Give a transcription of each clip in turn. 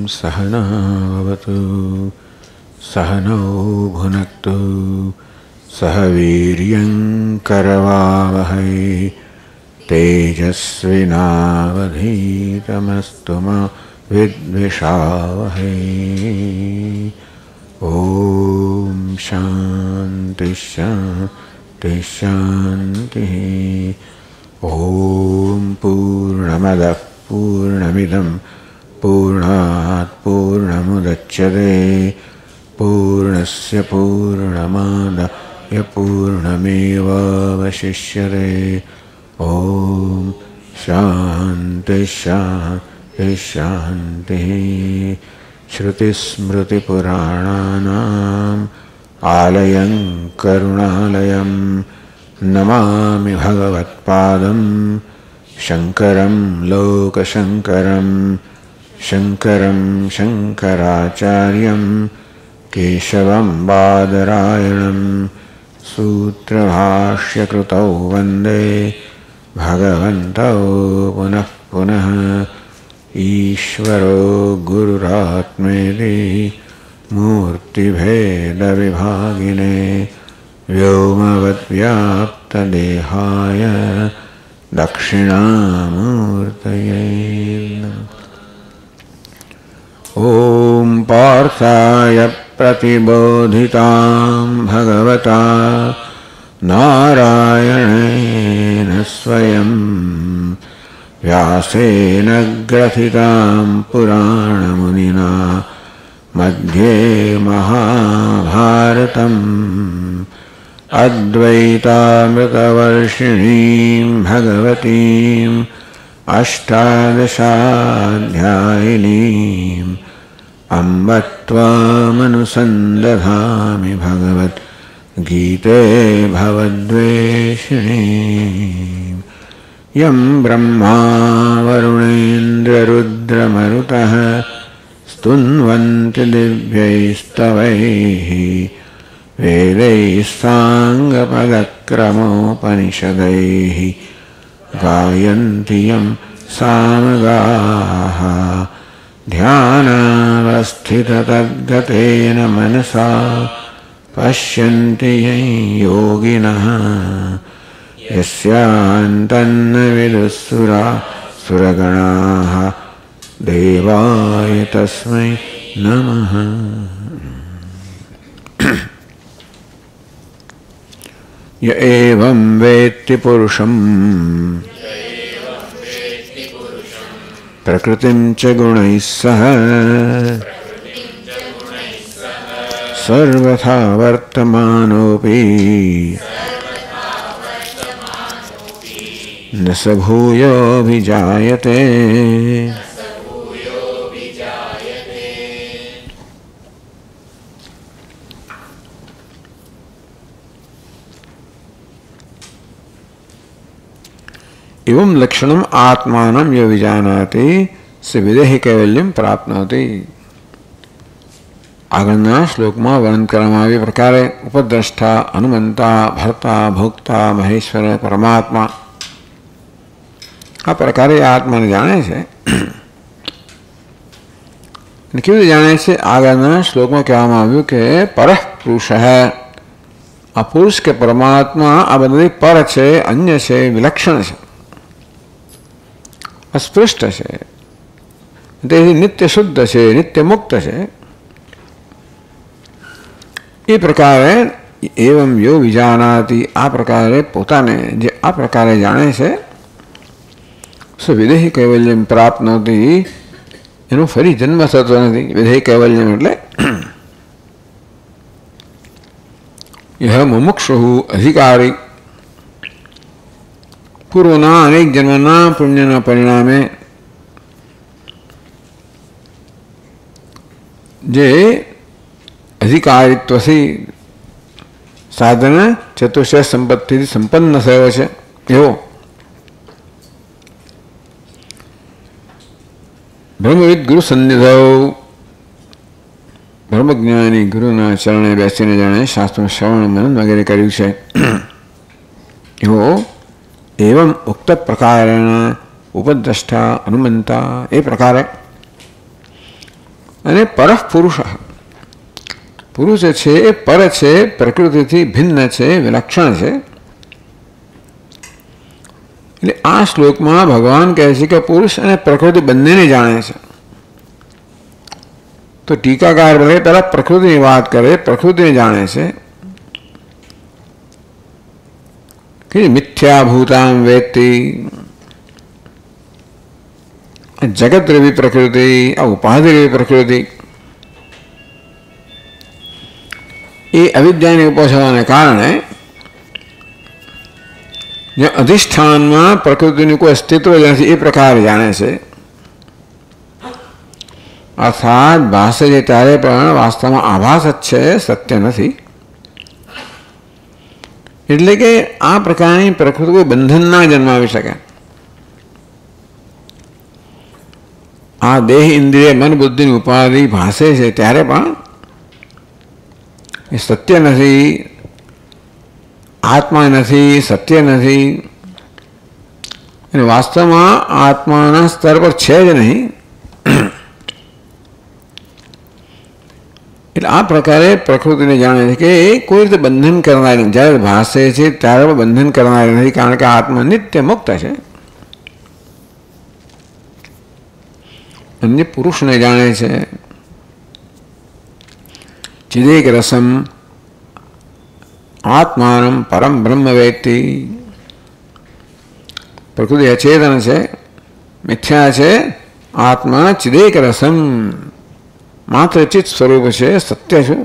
सहना भवतु सहनौ भुनक्तु सह वीर्यं करवावहै तेजस्विनावधीतमस्तु मा विद्विषावहै। ओम शांति शांति शांति। ओम पूर्णमदः पूर्णमिदं पूर्णात् पूर्णमुदच्यते पूर्णस्य पूर्णमादाय पूर्णमेवावशिष्यते। ओम शांति शांति शांति। श्रुतिस्मृतिपुराणानाम् आलयं करुणालयं नमामि भगवत्पादं शङ्करं लोकशङ्करं शङ्करं शङ्कराचार्यं केशवं बादरायणं सूत्रभाष्यकृतौ वन्दे भगवन्तौ पुनः पुनः। ईश्वरो गुरुरात्मेति मूर्तिभेदविभागिने व्योमवद्व्याप्तदेहाय दक्षिणामूर्तये नमः। ॐ पार्थाय प्रतिबोधितां भगवता नारायणेन स्वयं व्यासेन ग्रथितां पुराणमुनिना मध्ये महाभारतम् अद्वैतामृतवर्षिणीं भगवतीम् अष्टादशाध्यायिनीम् अम्ब त्वामनुसन्दधामि भगवद्गीते भवद्वेषिणीम्। यं ब्रह्मा वरुणेन्द्ररुद्रमरुतः स्तुन्वन्ति दिव्यैस्तवैः वेदैः साङ्गपदक्रमोपनिषदैः गायन्ति यं सामगाः ध्यानावस्थिततद्गतेन मनसा पश्यन्ति यं योगिनः यस्यान्तन्न विदुःसुरासुरगणाः देवाय तस्मै नमः। य एवं वेत्ति पुरुषं प्रकृतिं च गुणैः सह सर्वथा वर्तमानोऽपि न स भूयोऽभिजायते। एवं लक्षणम आत्मानं यो विजानाति स विदेहि कैवल्यम प्राप्नोति। આગળના શ્લોકમાં વર્ણન કરવામાં આવ્યા પ્રકારે ઉપદ્રષ્ટા, હનુમંતા, ભર્તા, ભોક્તા, મહેશ્વર, પરમાત્મા આ પ્રકારે આત્માને જાણે છે. કેવી રીતે જાણે છે? આગળના શ્લોકમાં કહેવામાં આવ્યું કે પરઃ પુરુષ આ પુરુષ કે પરમાત્મા આ બધી પર છે, અન્ય છે, વિલક્ષણ છે, अस्पृष्ट है, नित्य शुद्ध है, नित्य मुक्त है. ये प्रकार एवं यो विजानाति आ प्रकार पोताने जे आ प्रकार जाने से सो विदेही कैवल्यम प्राप्त नहोती एनु फरी जन्म थतो नथी. विदेही कैवल्यम एटले यह मुमुक्षु अधिकारी पूर्वना अनेक जन्मना पुण्यना परिणामे जे अधिकारित्व से साधन चतुष्टय संपत्ति संपन्न थयो छे एवो ब्रह्मविद गुरु सन्निधौ ब्रह्मज्ञानी गुरुना चरणे बेसीने जाणे शास्त्र श्रवण मनन वगैरह कर्यु छे. एवो एवं उक्त प्रकारेण उपद्रष्टा हनुमंता ए प्रकार અને પરઃ પુરુષ. પુરુષ છે એ પર છે, પ્રકૃતિથી ભિન્ન છે, વિલક્ષણ છે. એટલે આ શ્લોકમાં ભગવાન કહે છે કે પુરુષ અને પ્રકૃતિ બંનેને જાણે છે. તો ટીકાકાર ભલે પહેલા પ્રકૃતિની વાત કરે, પ્રકૃતિને જાણે છે કે મિથ્યાભૂતામ વેત્તિ, જગત રૂપી પ્રકૃતિ, આ ઉપાધિ રૂપી પ્રકૃતિ એ અવિદ્યાની ઉપોષવાને કારણે જે અધિષ્ઠાનમાં પ્રકૃતિનું કોઈ અસ્તિત્વ નથી એ પ્રકારે જાણે છે. અર્થાત ભાષે છે ત્યારે પણ વાસ્તવમાં આભાસ જ છે, સત્ય નથી. એટલે કે આ પ્રકારની પ્રકૃતિ કોઈ બંધન ના જન્માવી શકે. આ દેહ ઇન્દ્રિય મન બુદ્ધિની ઉપાધિ ભાષે છે ત્યારે પણ એ સત્ય નથી, આત્મા નથી, સત્ય નથી, અને વાસ્તવમાં આત્માના સ્તર પર છે જ નહીં. એટલે આ પ્રકારે પ્રકૃતિને જાણે છે કે એ કોઈ રીતે બંધન કરનારી નથી. જ્યારે ભાષે છે ત્યારે પણ બંધન કરનારી નથી, કારણ કે આત્મા નિત્ય મુક્ત છે. અન્ય પુરુષને જાણે છે. ચિદેક રસમ આત્માનમ પરમ બ્રહ્મ વેત્તિ. પ્રકૃતિ અચેતન છે, મિથ્યા છે, આત્મા ચિદેક રસમ માત્ર ચિત્ત સ્વરૂપ છે, સત્ય છું,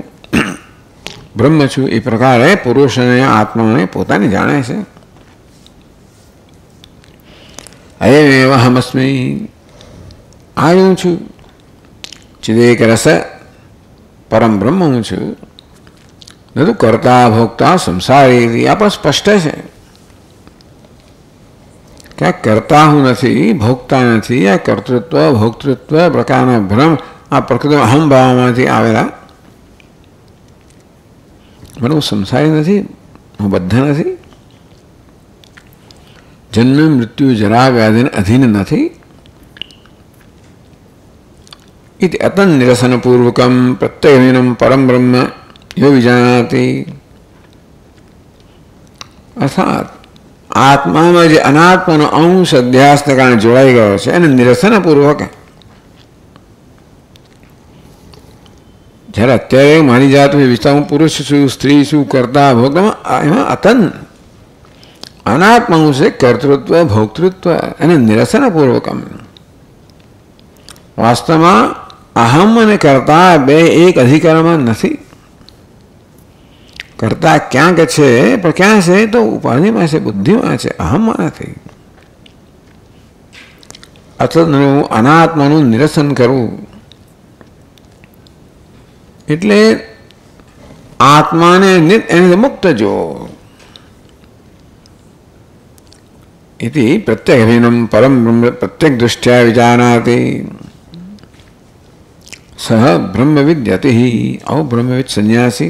બ્રહ્મ છું. એ પ્રકારે પુરુષને આત્માને પોતાને જાણે છે. અયમેવ અહમસ્મી, આ હું છું, ચિદેક રસ પરમ બ્રહ્મ હું છું. બધું કરતા ભોગતા સંસારી આ પણ સ્પષ્ટ છે. ક્યાંક કરતા હું નથી, ભોગતા નથી. આ કર્તૃત્વ ભોક્તૃત્વ પ્રકારના ભ્રમ આ પ્રકૃતિ અહમભાવમાંથી આવેલા. પણ હું સંસારી નથી, હું બધા નથી, જન્મ મૃત્યુ જરા વ્યાધિને અધીન નથી. इति अतन निरसन पूर्वकम प्रत्ययहीनम परम ब्रह्म यो विजानाति. अर्थात आत्माમાં જે અનાત્માનો અંશ અધ્યાસને કારણે જોડાઈ ગયો છે એને નિરસન પૂર્વક, જ્યારે અત્યારે મારી જાત વિસ્તાર હું પુરુષ છું, સ્ત્રી છું, કરતા ભોગતા, એમાં અતન અનાત્મા છે, કર્તૃત્વ ભોક્તૃત્વ, એને નિરસન પૂર્વકમ. વાસ્તવમાં અહમ અને કર્તા બે એક અધિકારમાં નથી. કર્તા ક્યાંક છે, પણ ક્યાં છે તો ઉપાધિમાં છે, બુદ્ધિમાં છે, અહમમાં નથી. અથવા અનાત્માનું નિરસન કરવું એટલે આત્માને એને મુક્ત જો. इति प्रत्यगभिन्नं परम ब्रह्म प्रत्यक दृष्टिया विजानाति सह ब्रह्मविद्यति ही. औ ब्रह्मविद संन्यासी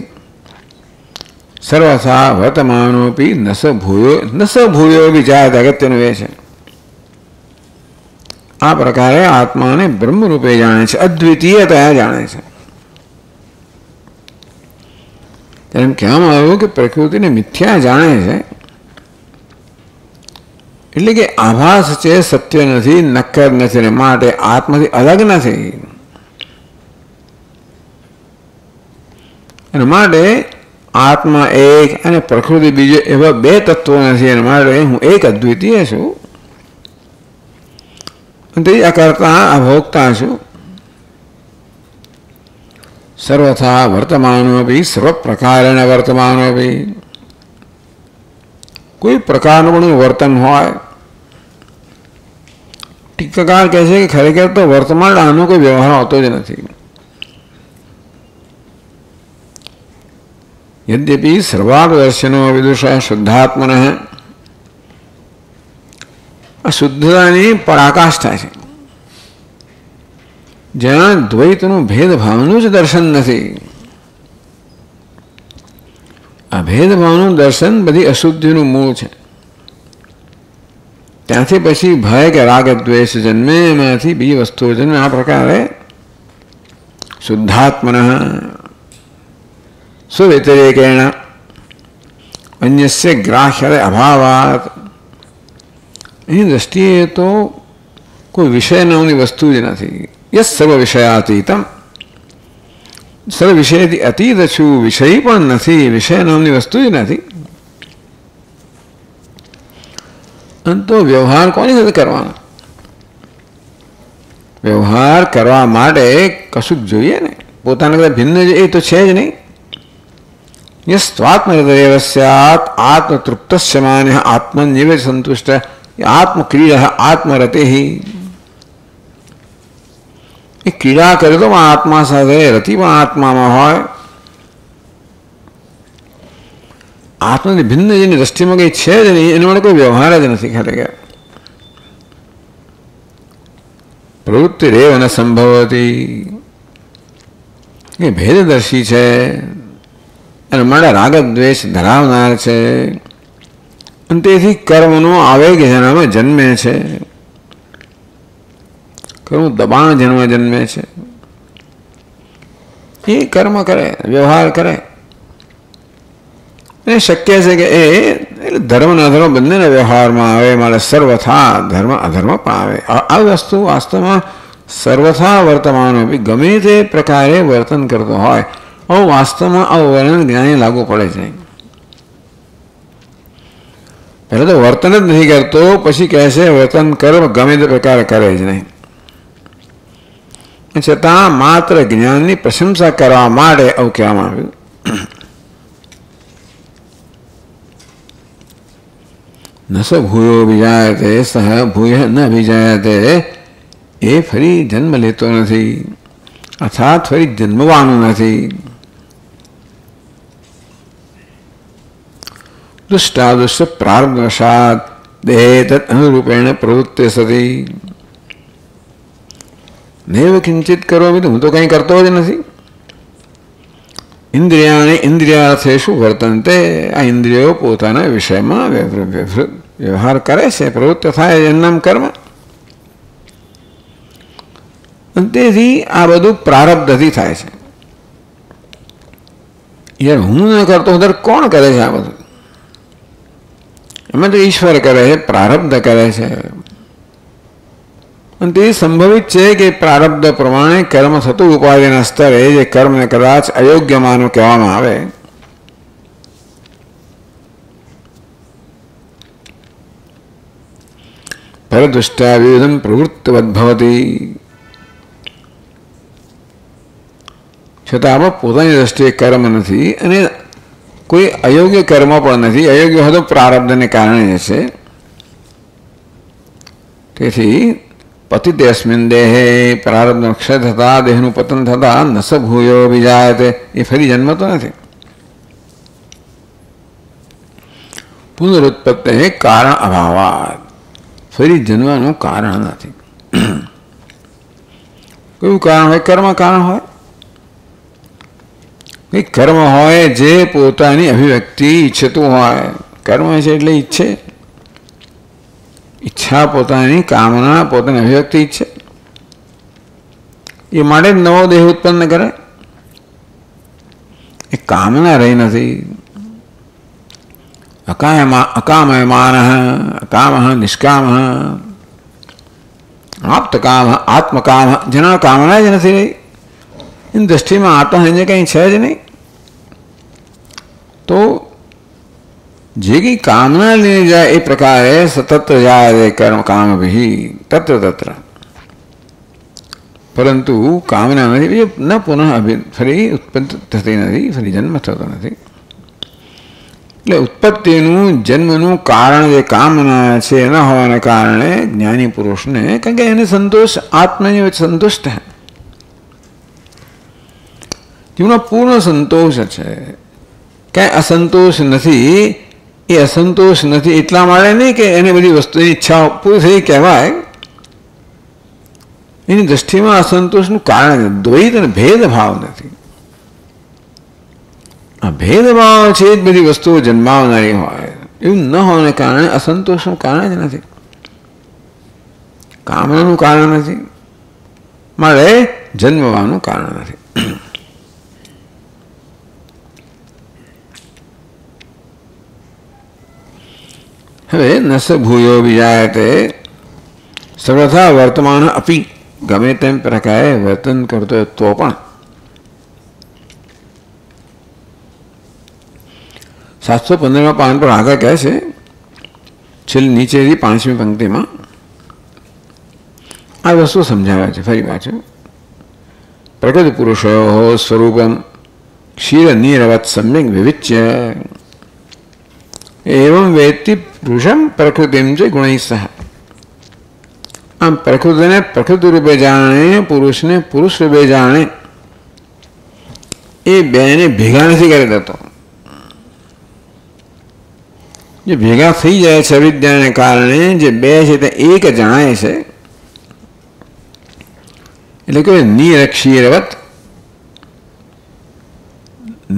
सर्वथा वर्तमानोपि न स भूयो विचार अगत्यનો એ છે. આ પ્રકારે આત્માને બ્રહ્મ રૂપે જાણે છે, અદ્વિતીયતયા જાણે છે. એમ કહેવામાં આવ્યું કે પ્રકૃતિને મિથ્યા જાણે છે, એટલે કે આભાસ છે, સત્ય નથી, નક્કર નથી, ને માટે આત્માથી અલગ નથી. અને માટે આત્મા એક અને પ્રકૃતિ બીજો એવા બે તત્વો નથી. એના માટે હું એક અદ્વિતીય છું, તે અકર્તા અભોક્તા છું. સર્વથા વર્તમાનોપી સર્વ પ્રકારેણ વર્તમાનોપી. કોઈ પ્રકારનું પણ વર્તન હોય, ટીકાકાર કહે છે કે ખરેખર તો વર્તમાન આનો કોઈ વ્યવહાર હોતો જ નથી. यद्यपि सर्वादर्शनो विदुषा शुद्धात्मन શુદ્ધતાની પરાકાષ્ઠા છે, જ્યાં દ્વૈતનું ભેદભાવનું જ દર્શન નથી. આ ભેદભાવનું દર્શન બધી અશુદ્ધિનું મૂળ છે. ત્યાંથી પછી ભય કે રાગ દ્વેષ જન્મે, એમાંથી બીજી વસ્તુઓ જન્મે. આ પ્રકારે शुद्धात्मनः स्वव्यतिरेकेण अन्यस्य ग्राह्य अभावात्। એની દ્રષ્ટિએ તો કોઈ વિષય નામની વસ્તુ જ નથી. યસ સર્વ વિષયાતીતમ, સર્વ વિષયથી અતીત છું, વિષય પણ નથી, વિષય નામની વસ્તુ જ નથી. અને તો વ્યવહાર કોની સાથે કરવાનો? વ્યવહાર કરવા માટે કશુંક જોઈએ ને, પોતાના કરતા ભિન્ન એ તો છે જ નહીં. યસ્ત્વાત્મહૃદયેવ સ્યાત આત્મતૃપ્તસ્ય માન્યઃ આત્મન્યેવ સંતુષ્ટઃ આત્મક્રીડા આત્મરતે. એ ક્રીડા કરે તો આત્મા સાથે, રતિ પણ આત્મામાં હોય. આત્માની ભિન્ન જેની દ્રષ્ટિમાં કંઈ છે જ નહીં, એના માટે કોઈ વ્યવહાર જ નથી ખરેખર. પ્રવૃત્તિ રેવ ન સંભવતી, એ ભેદદર્શી છે અને મારા રાગ દ્વેષ ધરાવનાર છે. અને તેથી કર્મનો આવેગ જેનામાં જન્મે છે, કર્મ દબાણ જેનામાં જન્મે છે, એ કર્મ કરે, વ્યવહાર કરે. એ શક્ય છે કે એ ધર્મ અને અધર્મ બંનેના વ્યવહારમાં આવે, મારે સર્વથા ધર્મ અધર્મ પણ આવે. આ વસ્તુ વાસ્તવમાં સર્વથા વર્તમાન ગમે તે પ્રકારે વર્તન કરતો હોય, આવું વાસ્તવમાં આવું વર્ણન જ્ઞાને લાગુ પડે છે. પહેલાં તો વર્તન જ નથી કરતો, પછી કહે છે વર્તન કર્મ ગમે તે પ્રકારે કરે જ નહીં. છતાં માત્ર જ્ઞાનની પ્રશંસા કરવા માટે આવું કહેવામાં આવ્યું. ન સ ભૂયો વિજાયતે સહ ભૂય ન વિજાયતે, એ ફરી જન્મ લેતો નથી, અર્થાત ફરી જન્મવાનું નથી. દુષ્ટાદુષ્ટ પ્રારબ્ધવશાત દેહે તદ અનુરૂપેણ પ્રવૃત્તિ સતી. નૈવ કિંચિત કરોમિ, હું તો કંઈ કરતો જ નથી. ઇન્દ્રિયાણી ઇન્દ્રિયાર્થેષુ વર્તન્તે, આ ઇન્દ્રિયો પોતાના વિષયમાં વ્યવહાર કરે છે, પ્રવૃત્તિ થાય એનું નામ કર્મ. અને તેથી આ બધું પ્રારબ્ધથી થાય છે. યાર હું ન કરતો ત્યારે કોણ કરે છે આ બધું? એમાં તો ઈશ્વર કરે છે, પ્રારબ્ધ કરે છે. અને તે સંભવિત છે કે પ્રારબ્ધ પ્રમાણે કર્મ થતું ઉપાધિના સ્તરે જે કર્મને કદાચ અયોગ્ય માનો કહેવામાં આવે, પરદૃષ્ટા વિવિધમ પ્રવૃત્તિવદ્ભવતી, છતાં આમાં પોતાની દ્રષ્ટિએ કર્મ નથી અને કોઈ અયોગ્ય કર્મ પણ નથી. અયોગ્ય હોય તો પ્રારબ્ધને કારણે છે. તેથી પતિતે અસ્મિન દેહે, પ્રારબ્ધનો ક્ષય થતા, દેહનું પતન થતા, ન સ ભૂયો વિજાયતે, એ ફરી જન્મતો નથી. પુનરુત્પત્તિ કારણ અભાવાત, ફરી જન્મવાનું કારણ નથી. કયું કારણ હોય? કર્મ કારણ હોય. કંઈક કર્મ હોય જે પોતાની અભિવ્યક્તિ ઈચ્છતું હોય. કર્મ છે એટલે ઈચ્છે, ઈચ્છા પોતાની કામના, પોતાની અભિવ્યક્તિ ઈચ્છે, એ માટે જ નવો દેહ ઉત્પન્ન કરે. એ કામના રહી નથી. અકામયમાન અકામ નિષ્કામ આપ્તકામ આત્મકામ, જેના કામના જ નથી રહી, એની દ્રષ્ટિમાં આત્મા જે કંઈ છે જ નહીં. તો જે કંઈ કામના લઈને જાય એ પ્રકારે સતત જાય કર્મ કામભિ તત્ર તત્ર, પરંતુ કામના નથી, ન પુનઃ ફરી ઉત્પન્ન થતી નથી, ફરી જન્મ થતો નથી. એટલે ઉત્પત્તિનું જન્મનું કારણ જે કામના છે એના હોવાને કારણે જ્ઞાની પુરુષને, કારણ કે એને સંતોષ આત્મની સંતુષ્ટ હે, જીવનો પૂર્ણ સંતોષ છે. ક્યાંય અસંતોષ નથી. એ અસંતોષ નથી એટલા માટે નહીં કે એને બધી વસ્તુની ઈચ્છાઓ પૂરી થઈ કહેવાય. એની દ્રષ્ટિમાં અસંતોષનું કારણ દ્વૈત અને ભેદભાવ નથી. આ ભેદભાવ છે જ બધી વસ્તુઓ જન્માવનારી હોય. એવું ન હોવાને કારણે અસંતોષનું કારણ જ નથી, કામનાનું કારણ નથી. મારે જન્મવાનું કારણ નથી. હવે નસ ભૂયો વિજાયતે સર્વથા વર્તમાન અપી, ગમે તેમ પ્રકારે વર્તન કરતો તો પણ 715 પાન પર આગળ કહે છે, છેલ્લી નીચેથી 5મી પંક્તિમાં આ વસ્તુ સમજાવે છે. ફરી પાછું પ્રકૃતિ પુરુષો સ્વરૂપમ ક્ષીર નીરવત સમ્યક વિવિચ્ય એવં વેત્તિ પુરુષમ પ્રકૃતિમ ચ ગુણૈ સહ. આમ પ્રકૃતિને પ્રકૃતિ રૂપે જાણે, પુરુષને પુરુષ રૂપે જાણે, એ બેને ભેગા નથી કરી દેતો. જે ભેગા થઈ જાય છે અવિદ્યાને કારણે, જે બે છે તે એક જણાય છે. એટલે કે નીર ક્ષીરવત,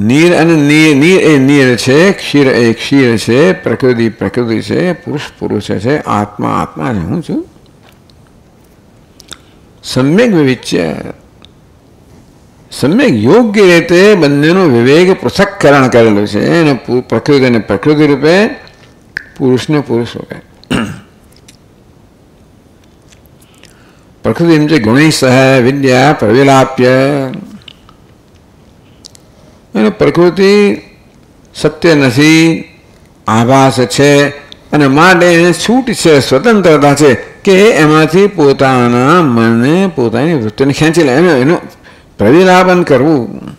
નીર અને નીર એ નીર છે, ક્ષીર એ ક્ષીર છે, પ્રકૃતિ પ્રકૃતિ છે, પુરુષ પુરુષ છે, આત્મા આત્મા છે, હું છું. સમ્યક વિવિચ્ય, સમ્યક યોગ્ય રીતે બંનેનું વિવેક પૃથક્કરણ કરેલું છે. અને પ્રકૃતિને પ્રકૃતિ રૂપે, પુરુષને પુરુષ રૂપે. પ્રકૃતિ જે ગુણૈ સહ વિદ્યા પ્રવિલાપ્ય, અને પ્રકૃતિ સત્ય નથી, આભાસ છે, અને માટે એને છૂટ છે, સ્વતંત્રતા છે કે એમાંથી પોતાના મનને, પોતાની વૃત્તિને ખેંચી લે. એનું પ્રવિલાપન કરવું,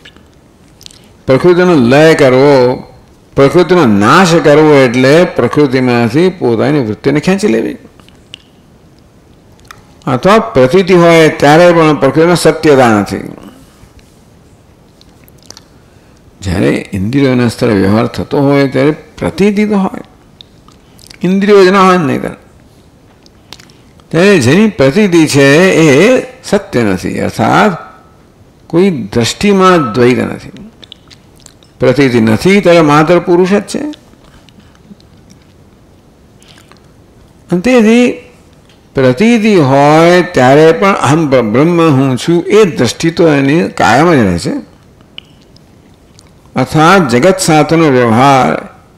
પ્રકૃતિનો લય કરવો, પ્રકૃતિનો નાશ કરવો, એટલે પ્રકૃતિમાંથી પોતાની વૃત્તિને ખેંચી લેવી. અથવા પ્રતીતિ હોય ત્યારે પણ પ્રકૃતિમાં સત્યતા નથી. જ્યારે ઇન્દ્રિયોના સ્તરે વ્યવહાર થતો હોય ત્યારે પ્રતીતિ તો હોય, ઇન્દ્રિયો જ ના હોય નહીં. ત્યારે જેની પ્રતીતિ છે એ સત્ય નથી, અર્થાત કોઈ દ્રષ્ટિમાં દ્વૈત નથી. પ્રતીતિ નથી ત્યારે માત્ર પુરુષ જ છે. અને તેથી પ્રતીતિ હોય ત્યારે પણ અહમ બ્રહ્મ હું છું એ દ્રષ્ટિ તો એની કાયમ જ રહે છે. અર્થાત જગત સાથેનો વ્યવહાર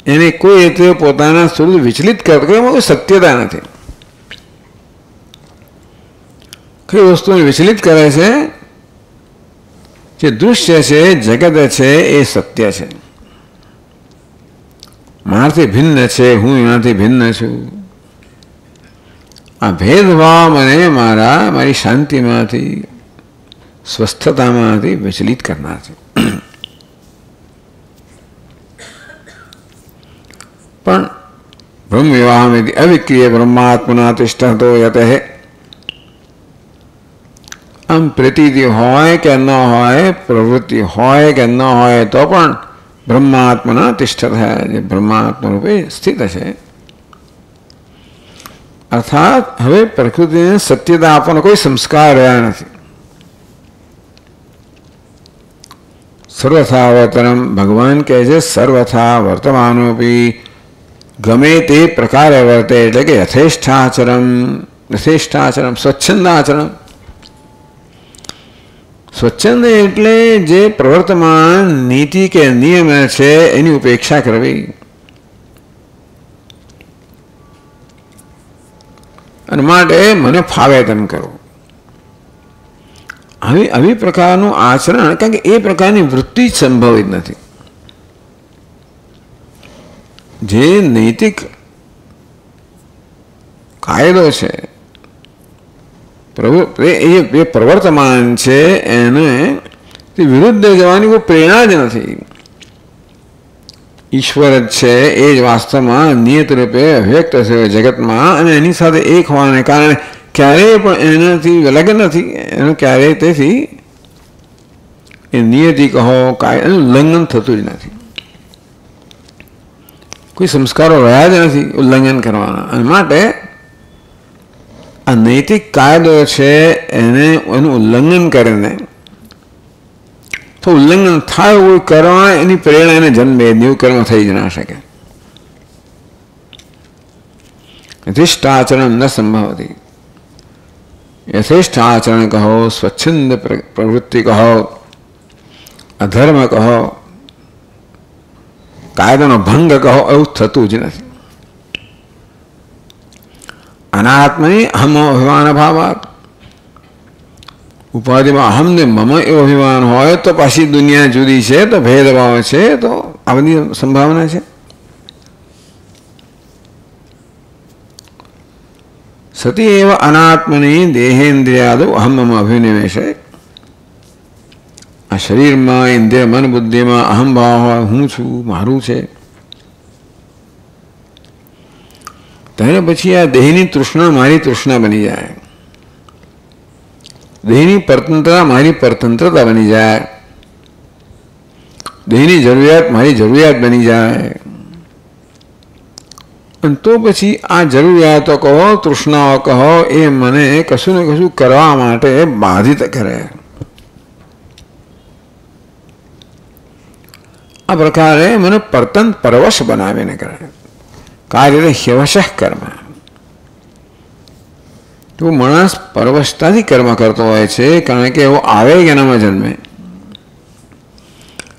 એને કોઈ રીતે પોતાના સ્વરૂપ વિચલિત કરતો, એમાં કોઈ સત્યતા નથી. કઈ વસ્તુને વિચલિત કરે છે? જે દૃશ્ય છે, જગત છે, એ સત્ય છે, મારાથી ભિન્ન છે, હું એનાથી ભિન્ન છું. આ ભેદભાવ મને મારી શાંતિમાંથી, સ્વસ્થતામાંથી વિચલિત કરનાર છે. પણ બ્રહ્મ વિવાહ અવિક્રિય બ્રહ્માત્મના તિષ્ઠતો યતે. આમ પ્રતીતિ હોય કે ન હોય, પ્રવૃત્તિ હોય કે ન હોય, તો પણ બ્રહ્માત્મના તિષ્ઠત, જે બ્રહ્માત્મ રૂપે સ્થિત છે. અર્થાત હવે પ્રકૃતિને સત્યતા આપવાનો કોઈ સંસ્કાર રહ્યા નથી. સર્વથા વર્તનમ, ભગવાન કહે છે સર્વથા વર્તમાનોપી, ગમે તે પ્રકારે વર્તે, એટલે કે યથેષ્ટાચરમ, યથેષ્ટાચરમ સ્વચ્છંદાચરણ. સ્વચ્છંદ એટલે જે પ્રવર્તમાન નીતિ કે નિયમ છે એની ઉપેક્ષા કરવી. અને માટે મને ફાવે તેમ કરવું. આવી પ્રકારનું આચરણ, કારણ કે એ પ્રકારની વૃત્તિ જ સંભવિત નથી. જે નૈતિક કાયદો છે, એ પ્રવર્તમાન છે, એને તે વિરુદ્ધ જવાની કોઈ પ્રેરણા જ નથી. ઈશ્વર જ છે એ જ વાસ્તવમાં નિયત રૂપે વ્યક્ત છે જગતમાં, અને એની સાથે એક હોવાને કારણે ક્યારેય પણ એનાથી અલગ નથી. એનું ક્યારેય તેથી એ નિયતિ કહો, એનું ઉલ્લંઘન થતું જ નથી. કોઈ સંસ્કારો રહ્યા જ નથી ઉલ્લંઘન કરવાના. અને માટે આ નૈતિક કાયદો છે એનું ઉલ્લંઘન કરીને, તો ઉલ્લંઘન થાય એવું કરવા એની પ્રેરણા એને જન્મે, એવું કર્મ થઈ જ ના શકે. યથેષ્ટાચરણ ન સંભવતી. यथेष्ट आचरण कहो, स्वच्छंद प्रवृत्ति कहो, अधर्म कहो, कायदानो भंग कहो, એવું થતું જ નથી. અનાત્મની અહમ અભિમાન અભાવાત, ઉપાધિમાં અહમ ને મમ એવો અભિમાન હોય તો પાછી દુનિયા જુદી છે, તો ભેદભાવ છે, તો આ બધી સંભાવના છે. સતી એવ અનાત્મની દેહેન્દ્રિયાદો અહમ મમ અભિનિવેશે. આ શરીરમાં, ઇન્દ્રિય, મન, બુદ્ધિમાં અહમ ભાવ હોય, હું છું, મારું છે, ત્યારે પછી આ દેહની તૃષ્ણા મારી તૃષ્ણા બની જાય, દેહની પરતંત્રતા મારી પરતંત્રતા બની જાય, દેહની જરૂરિયાત મારી જરૂરિયાત બની જાય. અને તો પછી આ જરૂરિયાતો કહો, તૃષ્ણાઓ કહો, એ મને કશું ને કશું કરવા માટે બાધિત કરે. આ પ્રકારે મને પરતંત પરવશ બનાવીને કરે. કાર્ય હ્યવશઃ કર્મ. તો માણસ પરવશતાથી કર્મ કરતો હોય છે, કારણ કે એવો આવેગ એનામાં જન્મે.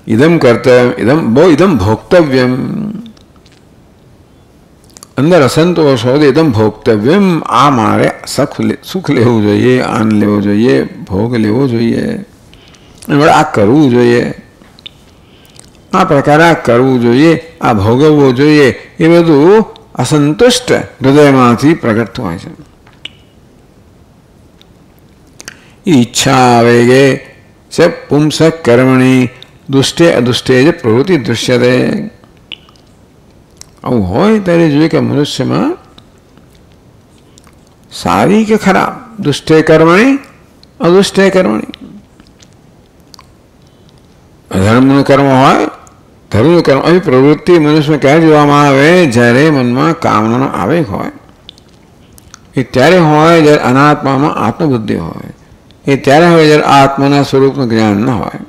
ઇદમ કર્તવ્યમ ઇદમ ભોક્તવ્યમ. અંદર અસંતોષ હોય તો ઇદમ ભોક્તવ્યમ, આ મારે સુખ લેવું જોઈએ, આનંદ લેવો જોઈએ, ભોગ લેવો જોઈએ, આ કરવું જોઈએ, આ પ્રકારે આ કરવું જોઈએ, આ ભોગવવું જોઈએ, એ બધું અસંતુષ્ટ હૃદયમાંથી પ્રગટ હોય છે. ઈચ્છા આવેગે ચ પુંસ કર્મણી દુષ્ટે અદુષ્ટે જ પ્રવૃત્તિ દૃશ્યતે. આવું હોય ત્યારે જોઈએ કે મનુષ્યમાં સારી કે ખરાબ, દુષ્ટે કર્મણી અદુષ્ટે કર્મણી. અધર્મનું કર્મ હોય, ધર્મનું કર્મ, આવી પ્રવૃત્તિ મનુષ્યમાં ક્યારે જોવામાં આવે? જ્યારે મનમાં કામનાનો આવેગ હોય. એ ત્યારે હોય જ્યારે અનાત્મામાં આત્મબુદ્ધિ હોય. એ ત્યારે હોય જ્યારે આત્માના સ્વરૂપનું જ્ઞાન ન હોય.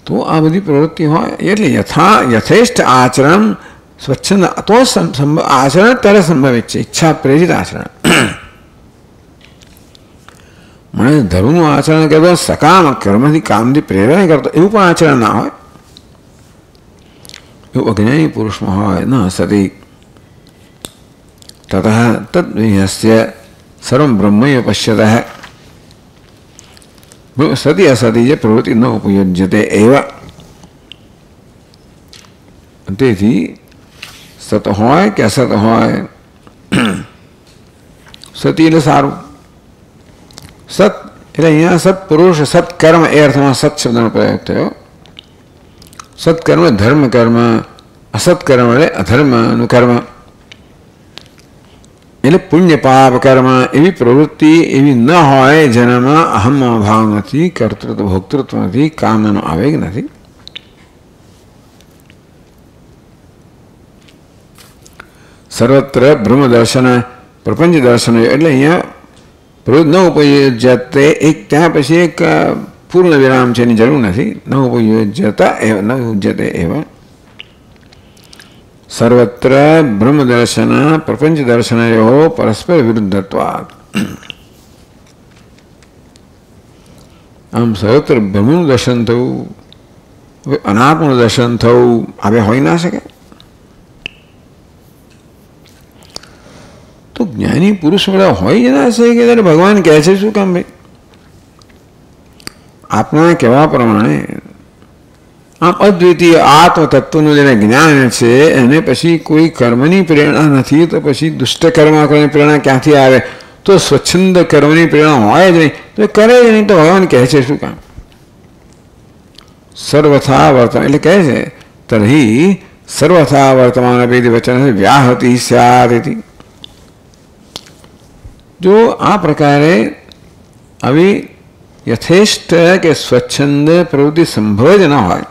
તો આ બધી પ્રવૃત્તિ હોય એટલે યથેષ્ટ આચરણ સ્વચ્છંદ, તો આચરણ ત્યારે સંભવિત છે, ઈચ્છા પ્રેરિત આચરણ. મને ધર્મનું આચરણ કરતો, સકામ કર્મથી કામથી પ્રેરણા કરતો, એવું પણ આચરણ ના હોય. એવું અજ્ઞાની પુરુષમાં હોય. ન સતી તતઃ તદ્વિહસ્ય સર્વં બ્રહ્મૈવ પશ્યતઃ. સતી અસતી જે પ્રવૃત્તિ ન ઉપયુજ્યતે એવ. તેથી સત હોય કે અસત હોય, સતી એટલે સારું. સત એટલે અહીંયા સત્પુરુષ, સત્કર્મ એ અર્થમાં સત શબ્દનો પ્રયોગ થયો. સત્કર્મ ધર્મ કર્મ, અસત્કર્મ એટલે અધર્મનું કર્મ, એટલે પુણ્ય પાપ કર્મ. એવી પ્રવૃત્તિ એવી ન હોય જેનામાં અહમ ભાવ નથી, કર્તૃત્વ ભોક્તૃત્વ નથી, કામનો આવેગ નથી. સર્વત્ર બ્રહ્મ દર્શન પ્રપંચ દર્શન, એટલે અહીંયા પ્રવૃત્તિ ન ઉપયુજ્યતે, એક ત્યાં પછી એક પૂર્ણ વિરામ છે, એની જરૂર નથી. ન ઉપયુજ્યતા ન ઉજ્યતે એવા. સર્વત્ર બ્રહ્મ દર્શન પ્રપંચ દર્શનયો પરસ્પર વિરુદ્ધત્વાत्. આમ સર્વત્ર બ્રહ્મનું દર્શન થવું, અનાત્મનું દર્શન થવું, હવે હોઈ ના શકે. તો જ્ઞાની પુરુષ બધા હોય જ ના શકે કે ત્યારે ભગવાન કહે છે શું કામ? ભાઈ આપણા કહેવા પ્રમાણે આમ અદ્વિતીય આત્મ તત્વનું જેને જ્ઞાન છે એને પછી કોઈ કર્મની પ્રેરણા નથી, તો પછી દુષ્ટ કર્મ કરવાની પ્રેરણા ક્યાંથી આવે? તો સ્વચ્છંદ કર્મની પ્રેરણા હોય જ નહીં, તો કરે જ નહીં, તો ભગવાન કહે છે શું કામ? સર્વથા વર્તમાન એટલે કહે છે તર્હિ સર્વથા વર્તમાન અભેદ વચન વ્યાહતિ સ્યાદિતિ. જો આ પ્રકારે આવી યથેષ્ટ કે સ્વચ્છંદ પ્રવૃત્તિ સંભવ જ ન હોય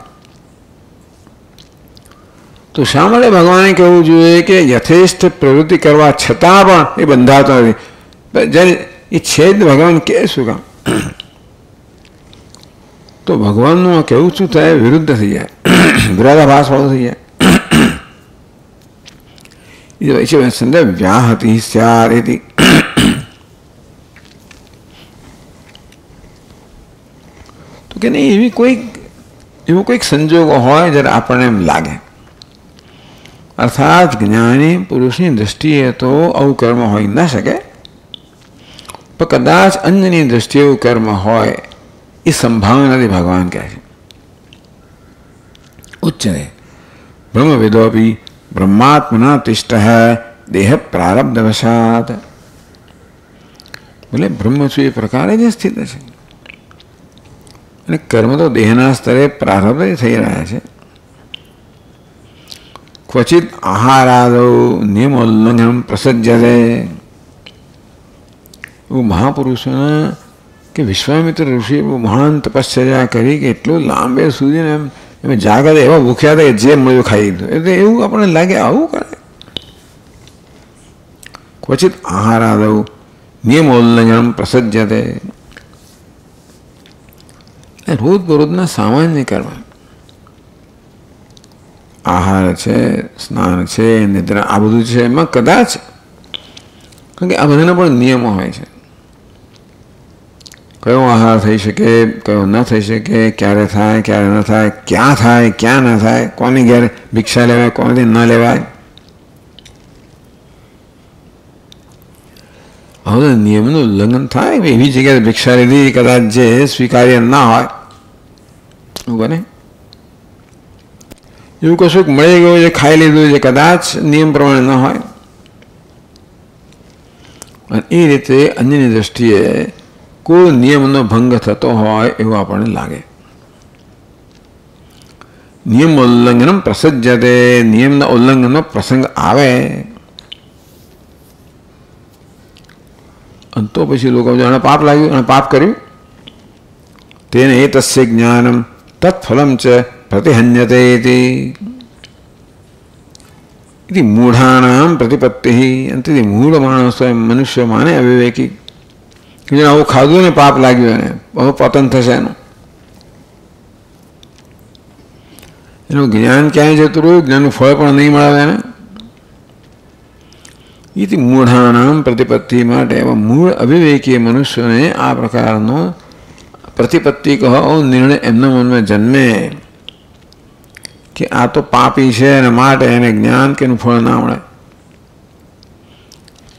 તો શા માટે ભગવાને કહેવું જોઈએ કે યથેષ્ટ પ્રવૃત્તિ કરવા છતાં પણ એ બંધાતો નથી? જ્યારે એ છે જ ભગવાન કહે શું કામ? તો ભગવાનનું કહેવું શું થાય? વિરુદ્ધ થઈ જાય, વિરોધાભાસવાળું થઈ જાય. એ વ્યાહતિ સ્યાદિતિ. કે નહીં એવો કોઈક સંજોગો હોય જ્યારે આપણને એમ લાગે. અર્થાત જ્ઞાની પુરુષની દૃષ્ટિએ તો આવું કર્મ હોઈ ન શકે, પણ કદાચ અન્યની દૃષ્ટિએ એવું કર્મ હોય એ સંભાવનાથી ભગવાન કહે છે. ઉચ્ચતે બ્રહ્મવિદોપી બ્રહ્માત્મના તિષ્ઠ દેહ પ્રારબ્ધવશાત. બોલે બ્રહ્મ છું એ પ્રકારે જ સ્થિત છે અને કર્મ તો દેહના સ્તરે પ્રારબ્ધ થઈ રહ્યા છે. ક્વચિત આહારાદો નિયમોલ્લંઘન પ્રસજ્યતે. એવું મહાપુરુષોના કે વિશ્વામિત્ર ઋષિએ બહુ મહાન તપશ્ચર્યા કરી કે એટલું લાંબે સુધી એમ જાગૃત એવા ભૂખ્યા હતા કે જે મળ્યું ખાઈ લીધું. એટલે એવું આપણને લાગે આવું કરે. ક્વચિત આહારાદો નિયમોલ્લંઘન પ્રસજ્યતે. રોજબરોજના સામાન્ય કર્મ, આહાર છે, સ્નાન છે, નિદ્રા, આ બધું છે, એમાં કદાચ કારણ કે આ બધાના પણ નિયમો હોય છે. કયો આહાર થઈ શકે, કયો ન થઈ શકે, ક્યારે થાય, ક્યારે ન થાય, ક્યાં થાય, ક્યાં ન થાય, કોની ઘેર ભિક્ષા લેવાય, કોનાથી ન લેવાય. હવે નિયમનું ઉલ્લંઘન થાય. એવી જગ્યાએ ભિક્ષા લીધી કદાચ જે સ્વીકાર્ય ના હોય એવું બને. એવું કશું મળી ગયું જે ખાઈ લીધું જે કદાચ નિયમ પ્રમાણે ન હોય. અને એ રીતે અન્યની દ્રષ્ટિએ કોઈ નિયમનો ભંગ થતો હોય એવું આપણને લાગે. નિયમ ઉલ્લંઘન પ્રસજ્યતે. નિયમના ઉલ્લંઘનનો પ્રસંગ આવે અને તો પછી લોકો જાણે પાપ લાગ્યું અને પાપ કર્યું. તેને એ તસ્ય જ્ઞાનમ તત્ફલમ ચ પ્રતિહન્યતે ઇતિ મૂઢાનામ પ્રતિપત્તિ. તેથી મૂળ માણસો એમ મનુષ્ય માને અવિવેકી કે જેને આવું ખાધું ને પાપ લાગ્યું એને બહુ પતન થશે એનું જ્ઞાન ક્યાંય જતું રહ્યું, જ્ઞાનનું ફળ પણ નહીં મળે એને. એથી મૂઢાનામ પ્રતિપત્તિ માટે એવા મૂળ અવિવેકી મનુષ્યોને આ પ્રકારનો પ્રતિપત્તિ કહો નિર્ણય એમના મનમાં જન્મે કે આ તો પાપી છે અને માટે એને જ્ઞાન કે એનું ફળ ના મળે.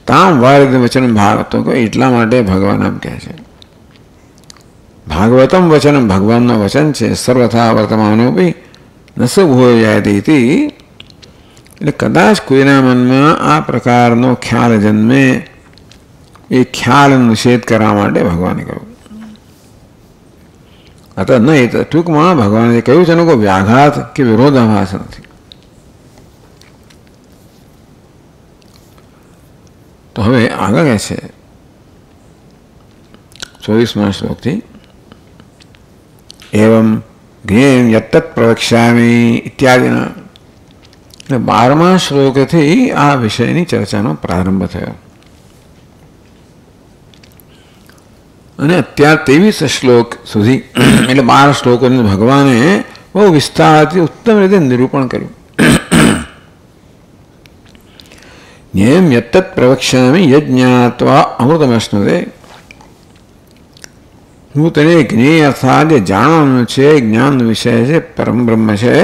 તામ વારિદ વચન ભાગવતો કહો. એટલા માટે ભગવાન આમ કહે છે ભાગવતમ વચન, ભગવાનનું વચન છે. સર્વથા વર્તમાનો બી નસ ભૂય જાય તેથી. એટલે કદાચ કોઈના મનમાં આ પ્રકારનો ખ્યાલ જન્મે એ ખ્યાલનો નિષેધ કરવા માટે ભગવાને કહ્યું. અથવા નહીં તો ટૂંકમાં ભગવાને કહ્યું છે એનો કોઈ વ્યાઘાત કે વિરોધાભાસ નથી. તો હવે આગળ કહે છે 24મા શ્લોકથી એવમ જ્ઞેયં યત્તત્ પ્રવક્ષ્યામિ ઇત્યાદિના. એટલે 12મા શ્લોકથી આ વિષયની ચર્ચાનો પ્રારંભ થયો અને અત્યાર 23 શ્લોક સુધી એટલે 12 શ્લોકોનું ભગવાને બહુ વિસ્તારથી ઉત્તમ રીતે નિરૂપણ કર્યું. જ્ઞેયં યત્તત્ પ્રવક્ષ્યામિ યજ્ઞાત્વા અમૃતમશ્નુતે. હું તને જ્ઞેય અર્થાત જે જાણવાનું છે, જ્ઞાનનો વિષય છે, પરમ બ્રહ્મ છે,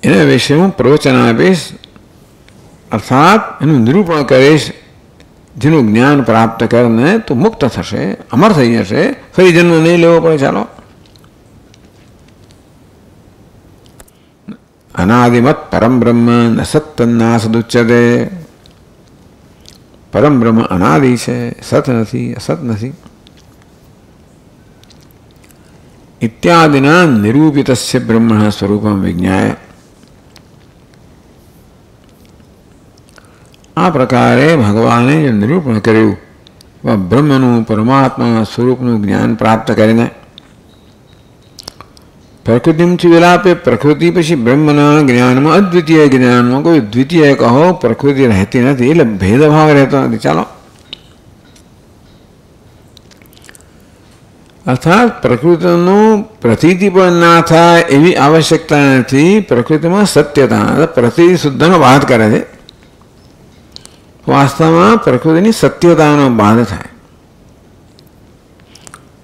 એના વિશે હું પ્રવચન આપીશ અર્થાત એનું નિરૂપણ કરીશ. જેનું જ્ઞાન પ્રાપ્ત કરીને તો મુક્ત થશે, અમર થઈ જશે, ફરી જન્મ નહીં લેવો પડે. ચાલો અનાદિમત પરમ બ્રહ્મ ન સત્તન્નાસદુચ્યતે. પરમ બ્રહ્મ અનાદિ છે, સત નથી, અસત નથી. ઇત્યાદિના નિરૂપિતસ્ય બ્રહ્મણ સ્વરૂપમ વિજ્ઞાય. આ પ્રકારે ભગવાને જે નિરૂપણ કર્યું બ્રહ્મનું પરમાત્મા સ્વરૂપનું જ્ઞાન પ્રાપ્ત કરીને પ્રકૃતિથી વિલાપે પ્રકૃતિ પછી બ્રહ્મના જ્ઞાનમાં અદ્વિતીય જ્ઞાનમાં કોઈ દ્વિતીય કહો પ્રકૃતિ રહેતી નથી એટલે ભેદભાવ રહેતો નથી. ચાલો અર્થાત પ્રકૃતિનું પ્રતીતિ પણ ના થાય એવી આવશ્યકતા નથી. પ્રકૃતિમાં સત્યતા પ્રતીતિ શુદ્ધનો બાદ કરે છે. વાસ્તવમાં પ્રકૃતિની સત્યતાનો બાધ થાય.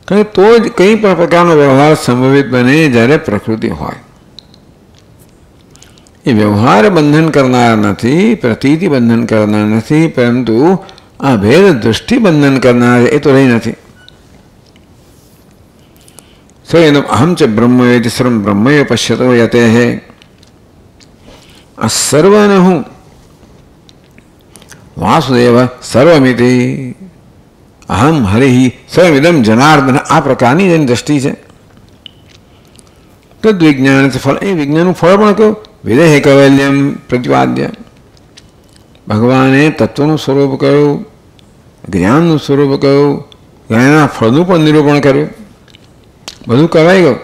तो ज कई पण प्रकारનો વ્યવહાર સંભવિત બને જ્યારે પ્રકૃતિ હોય. એ વ્યવહાર બંધન કરનાર નથી, પ્રતીતિ બંધન કરનાર નથી, પરંતુ આ ભેદ દૃષ્ટિ બંધન કરનાર એ તો રહી નથી. સ્વયં અહમ ચ બ્રહ્મ વેતિ સર્વં બ્રહ્મૈવ પશ્યતો યતેઃ. આ સર્વને હું વાસુદેવ સર્વમિતિ અહમ હરિ સર્વમિદમ જનાર્દન, આ પ્રકારની જેની દ્રષ્ટિ છે. તદ્વિજ્ઞાન ફળ, એ વિજ્ઞાનનું ફળ પણ કહ્યું વિદેહી કૈવલ્યમ પ્રતિપાદ્ય. ભગવાને તત્વનું સ્વરૂપ કહ્યું, જ્ઞાનનું સ્વરૂપ કહ્યું, જ્ઞાનના ફળનું પણ નિરૂપણ કર્યું. બધું કહેવાય ગયું.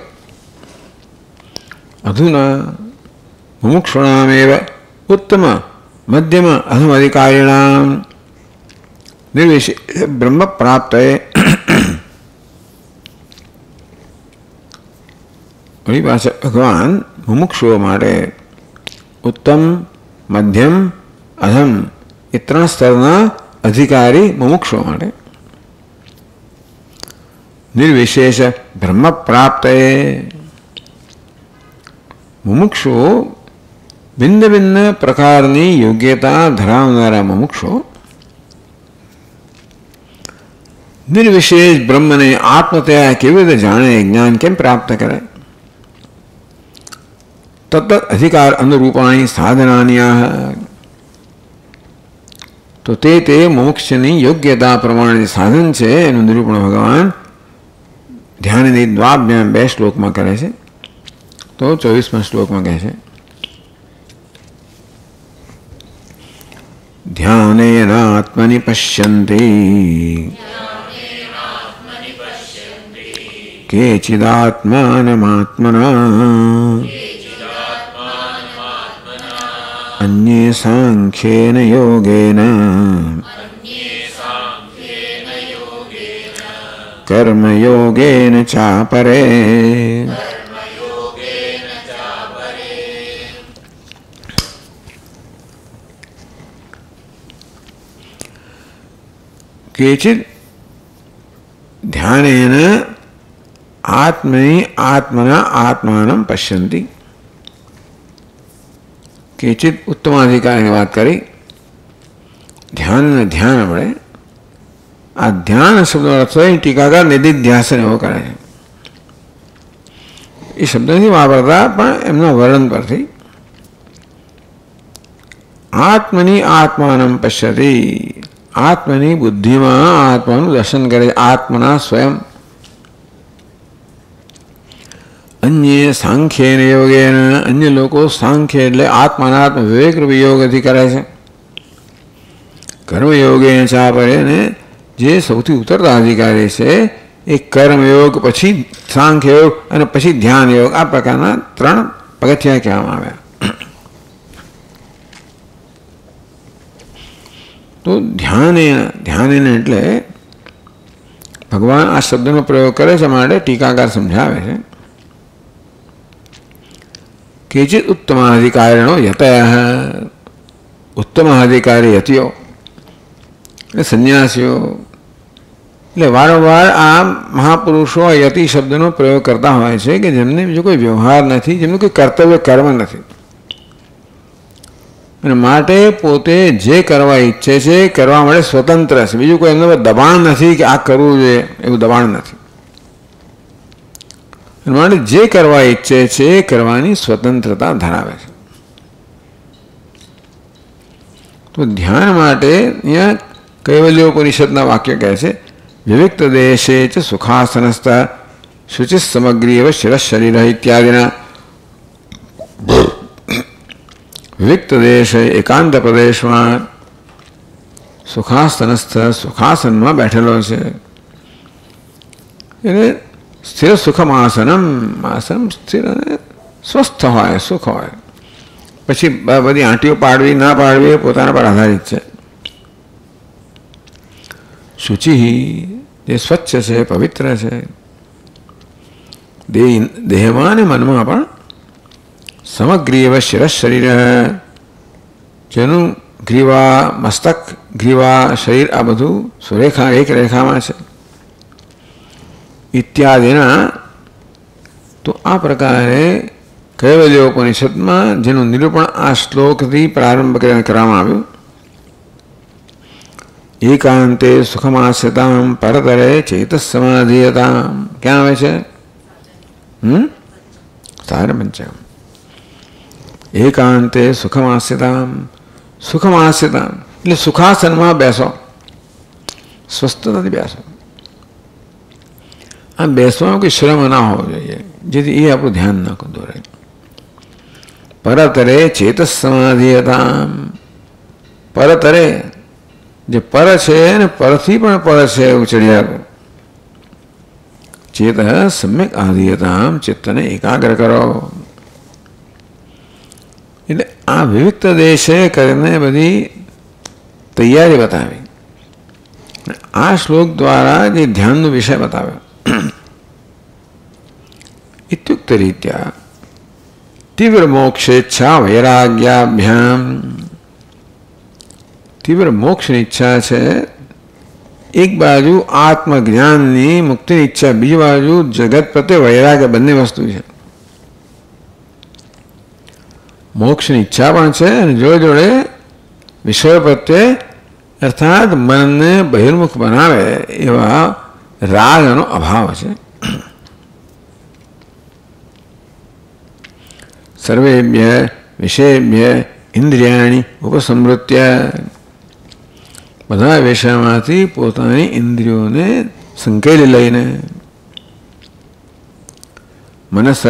અધુના મુમુક્ષુણામેવ ઉત્તમ મધ્યમ અધમ અધિકારીણામ નિર્વિશેષ બ્રહ્મ પ્રાપ્તએ. વળી પાસે ભગવાન મુમુક્ષુઓ માટે ઉત્તમ, મધ્યમ, અધમ એ 3 સ્તરના અધિકારી મુમુક્ષુઓ માટે નિર્વિશેષ બ્રહ્મ પ્રાપ્તએ. મુમુક્ષુઓ ભિન્ન ભિન્ન પ્રકારની યોગ્યતા ધરાવનારા મુમુક્ષુઓ નિર્વિશેષ બ્રહ્મને આત્મતયા કેવી રીતે જાણે, જ્ઞાન કેમ પ્રાપ્ત કરે? તત્ત અધિકાર અનુરૂપાણી સાધનાની તો તે મોક્ષની યોગ્યતા પ્રમાણે સાધન છે એનું નિરૂપણ ભગવાન ધ્યાનની દ્વાભ્યામ 2 શ્લોકમાં કરે છે. તો 24મા શ્લોકમાં કહે છે ધ્યાનેન આત્મનિ પશ્યન્તિ કેચિદાત્માનમાત્મના અન્યે સાંખ્યેન યોગેન કર્મયોગેન ચાપરે. કેચિદ ધ્યાનેન આત્મની આત્મના આત્માનમ પશ્યંતિ. કેચિત ઉત્તમાધિકારીની વાત કરી. ધ્યાન ધ્યાન વડે, આ ધ્યાન શબ્દનો અર્થ ટીકાકાર નિધિધ્યાસન એવો કરે છે. એ શબ્દ નથી વાપરતા, પણ એમના વર્ણન પરથી આત્મની આત્માનમ પશ્યતિ, આત્મની બુદ્ધિમાં આત્માનું દર્શન કરે છે. આત્મના સ્વયં. અન્ય સાંખ્યેન યોગેન, અન્ય લોકો સાંખ્ય એટલે આત્માનાત્મ વિવેક રૂપી યોગથી કરે છે. કર્મયોગેન ચાપરે, અને જે સૌથી ઉતરતા અધિકારી છે એ કર્મયોગ, પછી સાંખ્યયોગ અને પછી ધ્યાન યોગ, આ પ્રકારના 3 પગથિયા કહેવામાં આવ્યા. તો ધ્યાનેન એટલે ભગવાન આ શબ્દનો પ્રયોગ કરે છે માટે ટીકાકાર સમજાવે છે કેચિત ઉત્તમાધિકારીનો યતઃ, ઉત્તમાધિકારી યતિઓ એટલે સંન્યાસીઓ, એટલે વારંવાર આ મહાપુરુષો યતિ શબ્દનો પ્રયોગ કરતા હોય છે કે જેમને બીજો કોઈ વ્યવહાર નથી, જેમનું કોઈ કર્તવ્ય કર્મ નથી, અને માટે પોતે જે કરવા ઈચ્છે છે કરવા માટે સ્વતંત્ર છે. બીજું કોઈ એમના પર દબાણ નથી કે આ કરવું જોઈએ, એવું દબાણ નથી. માટે જે કરવા ઈચ્છે છે કરવાની સ્વતંત્રતા ધરાવે છે. તો ધ્યાન માટે અહીંયા કૈવલ્યોપનિષદના વાક્ય કહે છે વિવિક્ત દેશે ચ સુખાસનસ્થ શુચિ સમગ્રી શિર શરીર ઇત્યાદિના. વિવિક્ત દેશ એકાંત પ્રદેશમાં સુખાસનસ્થ, સુખાસનમાં બેઠેલો છે. એને સ્થિર સુખમ આસનમ, આસન સ્થિર અને સ્વસ્થ હોય, સુખ હોય. પછી બધી આંટીઓ પાડવી ના પાડવી એ પોતાના પર આધારિત છે. શુચિ જે સ્વચ્છ છે, પવિત્ર છે, દેહમાં અને મનમાં પણ. સમગ્રીવ શિર શરીર, જેનું ગ્રીવા, મસ્તક, ગ્રીવા, શરીર આ બધું સુરેખા એક રેખામાં છે. ઇત્યાદિના. તો આ પ્રકારે કૈવલ્યોપનિષદમાં જેનું નિરૂપણ આ શ્લોકથી પ્રારંભ કરવામાં આવ્યું. એકાંતે સુખમાસ્યતામ પરતરે ચેતસમાધીયતામ. ક્યાં આવે છે? સારપંચમ. એકાંતે સુખમાસ્યતામ. સુખમાસ્યતામ એટલે સુખાસનમાં બેસો, સ્વસ્થતાથી બેસો. આ બેસવામાં કોઈ શ્રમ ના હોવો જોઈએ, જેથી એ આપણું ધ્યાન ન દોરે. પરતરે ચેતસ સમાધિયતામ. પરતરે જે પર છે ને પરથી પણ પર છે એવું ચડિયાતું. ચેત સમ્યક આધીયતામ. ચિત્તને એકાગ્ર કરો. એટલે આ વિવિક્ત દેશે કરીને બધી તૈયારી બતાવી. આ શ્લોક દ્વારા જે ધ્યાનનો વિષય બતાવ્યો. ઇત્યુક્ત રીત્યા તીવ્ર મોક્ષેચ્છા વૈરાગ્યાભ્યામ. તીવ્ર મોક્ષની ઈચ્છા છે એક બાજુ, આત્મજ્ઞાનની મુક્તિની ઈચ્છા બીજી બાજુ, જગત પ્રત્યે વૈરાગ્ય, બંને વસ્તુ છે. મોક્ષની ઈચ્છા પણ છે અને જોડે જોડે વિષય પ્રત્યે અર્થાત મનને બહિર્મુખ બનાવે એવા રાગનો અભાવ છે. સર્વેભ્ય વિષયેભ્ય ઇન્દ્રિયાણી ઉપસંવૃત્ય. બધા વિષયમાંથી પોતાની ઇન્દ્રિયોને સંકેલી લઈને મનસ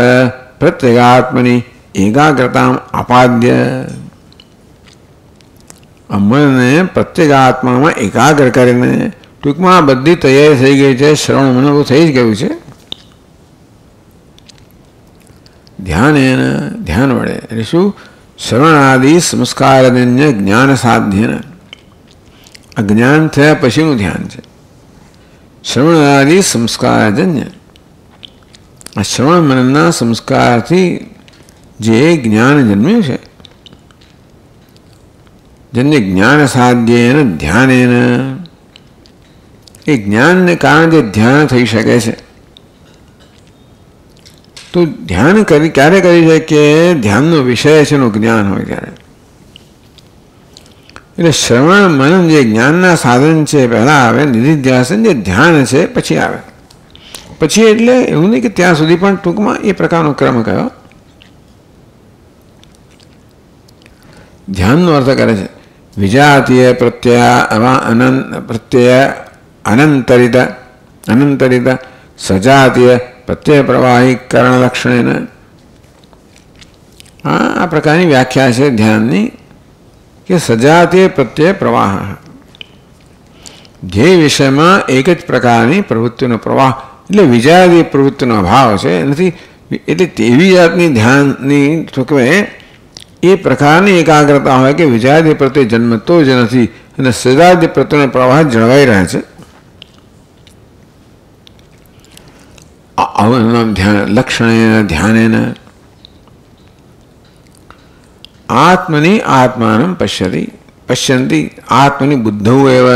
પ્રત્યેગાત્મની એકાગ્રતા આપાદ્ય. મનને પ્રત્યેગાત્મામાં એકાગ્ર કરીને, ટૂંકમાં બધી તૈયારી થઈ ગઈ છે, શ્રવણ મનોભવ થઈ જ ગયું છે. ધ્યાન વડે એટલે શું? શ્રવણાદિ સંસ્કારજન્ય જ્ઞાન સાધ્યન. અજ્ઞાન થયા પછીનું ધ્યાન છે. શ્રવણાદિ સંસ્કારજન્ય, આ શ્રવણ મનના સંસ્કારથી જે જ્ઞાન જન્મ્યું છે, જન્ય જ્ઞાન સાધ્યેન ધ્યાનેન. એ જ્ઞાનને કારણે જે ધ્યાન થઈ શકે છે. તો ધ્યાન ક્યારે કરી છે કે ધ્યાનનો વિષય છે એનું જ્ઞાન હોય ત્યારે. એટલે શ્રવણ મનન જે જ્ઞાનના સાધન છે પહેલાં આવે, નિધિધ્યાસન જે ધ્યાન છે પછી આવે. પછી એટલે એવું નહીં કે ત્યાં સુધી, પણ ટૂંકમાં એ પ્રકારનો ક્રમ કયો ધ્યાનનો અર્થ કરે છે. વિજાતીય પ્રત્યય અનંતરિત સજાતીય પ્રત્યય પ્રવાહીકરણ લક્ષણે. આ પ્રકારની વ્યાખ્યા છે ધ્યાનની કે સજાતીય પ્રત્યય પ્રવાહ. જે વિષયમાં એક જ પ્રકારની પ્રવૃત્તિનો પ્રવાહ એટલે વિજાતીય પ્રવૃત્તિનો અભાવ છે નથી. એટલે તેવી જાતની ધ્યાનની ટૂંકમાં એ પ્રકારની એકાગ્રતા હોય કે વિજાતીય પ્રત્યે જન્મતો જ નથી અને સજાતીય પ્રત્યેનો પ્રવાહ જળવાઈ રહે છે. લક્ષણેન ધ્યાનેન આત્મની આત્માનં પશ્યંતિ. આત્મની બુદ્ધૌ એવ.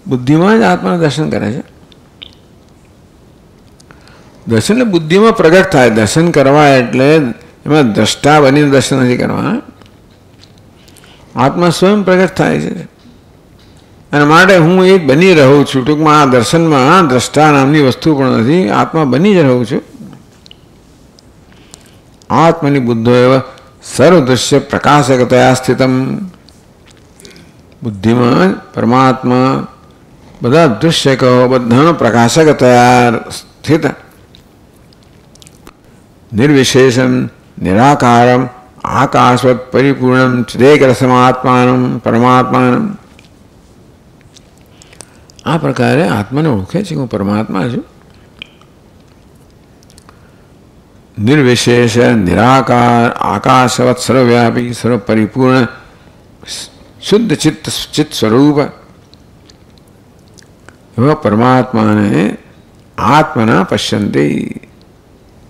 બુદ્ધિમાં જ આત્માનું દર્શન કરે છે. દર્શન એટલે બુદ્ધિમાં પ્રગટ થાય. દર્શન કરવા એટલે એમાં દ્રષ્ટા બનીને દર્શન નથી કરવા. આત્મા સ્વયં પ્રગટ થાય છે અને માટે હું એ બની રહું છું. ટૂંકમાં આ દર્શનમાં દ્રષ્ટા નામની વસ્તુ પણ નથી, આત્મા બની જ રહું છું. આત્મની બુદ્ધો એવા સર્વદૃશ્ય પ્રકાશકતયા સ્થિતમ. બુદ્ધિમાં પરમાત્મા બધા દૃશ્ય કહો, બધાનો પ્રકાશકતયા સ્થિત. નિર્વિશેષમ નિરાકારમ આકાશવત પરિપૂર્ણમ ચિદેકરસમાત્માનમ પરમાત્માનમ. આ પ્રકારે આત્માને ઓળખે છે હું પરમાત્મા છું. નિર્વિશેષ નિરાકાર આકાશવત સર્વવ્યાપી સર્વ પરિપૂર્ણ શુદ્ધ ચિત્ત સ્વરૂપ એવા પરમાત્માને આત્મના પશ્યંતિ.